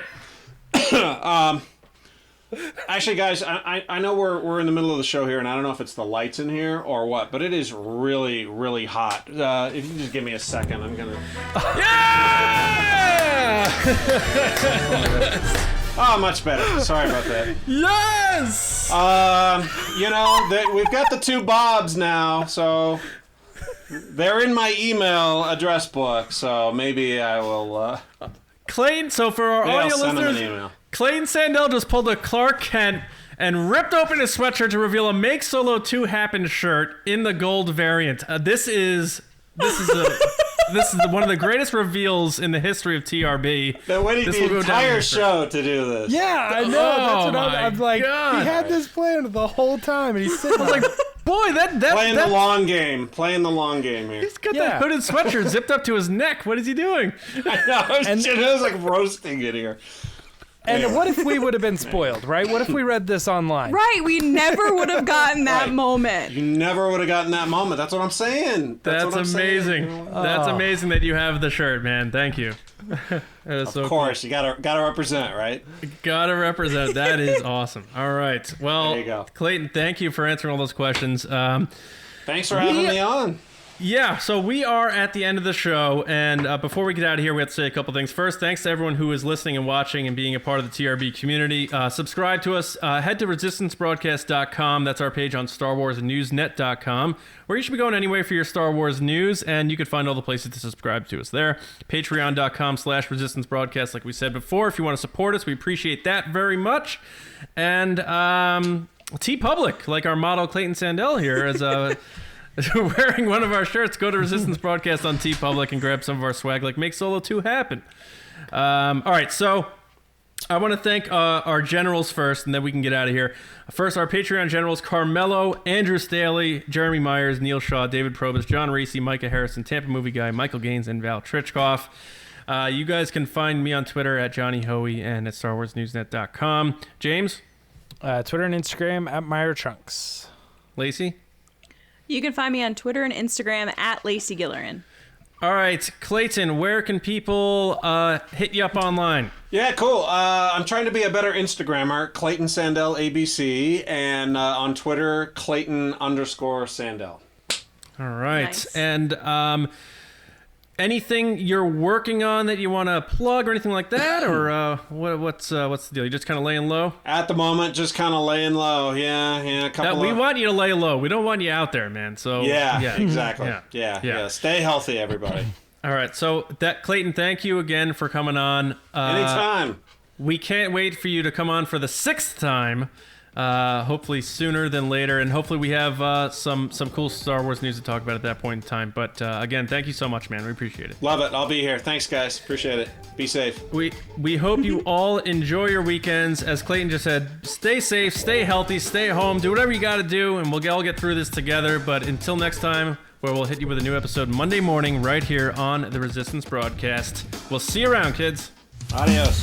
Actually, guys, I know we're in the middle of the show here, and I don't know if it's the lights in here or what, but it is really, really hot. If you just give me a second, I'm gonna. Yeah! Oh, much better. Sorry about that. Yes! We've got the two Bobs now, so they're in my email address book, so maybe I will... Clayton, so for our audio send them an listeners, email. Clayton Sandell just pulled a Clark Kent and ripped open his sweatshirt to reveal a Make Solo 2 Happen shirt in the gold variant. This is one of the greatest reveals in the history of TRB. They waited the entire show to do this. Yeah, I know. That's what I'm like. God. He had this planned the whole time, and he's sitting like, boy, Playing the long game here. He's got that hooded sweatshirt zipped up to his neck. What is he doing? I know. It was like roasting in here. And what if we would have been spoiled, right? What if we read this online? Right, we never would have gotten that moment. You never would have gotten that moment. That's what I'm saying. That's amazing. That's amazing that you have the shirt, man. Thank you. Of course, you gotta represent, right? Gotta represent. That is awesome. All right. Well, there you go. Clayton, thank you for answering all those questions. Thanks for having me on. Yeah, so we are at the end of the show, and before we get out of here, we have to say a couple things. First, thanks to everyone who is listening and watching and being a part of the TRB community. Subscribe to us. Head to resistancebroadcast.com. That's our page on StarWarsNewsNet.com, where you should be going anyway for your Star Wars news, and you can find all the places to subscribe to us there. Patreon.com/resistancebroadcast, like we said before. If you want to support us, we appreciate that very much. And TeePublic, like our model Clayton Sandell here, is wearing one of our shirts. Go to Resistance Broadcast on TeePublic and grab some of our swag, like Make Solo 2 happen. All right, so I want to thank our generals first, and then we can get out of here. First, our Patreon generals: Carmelo, Andrew Staley, Jeremy Myers, Neel Shah, David Probus, John Risi, Micah Harrison, Tampa Movie Guy, Michael Gaines, and Val Trichkov. You guys can find me on Twitter at Johnny Hoey and at StarWarsNewsNet.com. James? Twitter and Instagram at Meyer Trunks. Lacey? You can find me on Twitter and Instagram at Lacey Gilleran. All right, Clayton, where can people hit you up online? Yeah, cool. I'm trying to be a better Instagrammer, Clayton Sandell ABC, and on Twitter, Clayton_Sandell. All right. Nice. And anything you're working on that you want to plug or anything like that? Or what's the deal? You just kind of laying low? At the moment, just kind of laying low. Yeah. We want you to lay low. We don't want you out there, man. So Yeah, exactly. Yeah. Yeah. Stay healthy, everybody. All right. So Clayton, thank you again for coming on. Anytime. We can't wait for you to come on for the 6th time. Hopefully sooner than later, and hopefully we have some cool Star Wars news to talk about at that point in time. But again, thank you so much, man. We appreciate it. Love it. I'll be here. Thanks, guys. Appreciate it. Be safe. We hope you all enjoy your weekends. As Clayton just said, stay safe, stay healthy, stay home, do whatever you got to do, and we'll all get through this together. But until next time, where we'll hit you with a new episode Monday morning right here on the Resistance broadcast. We'll see you around, kids. Adios.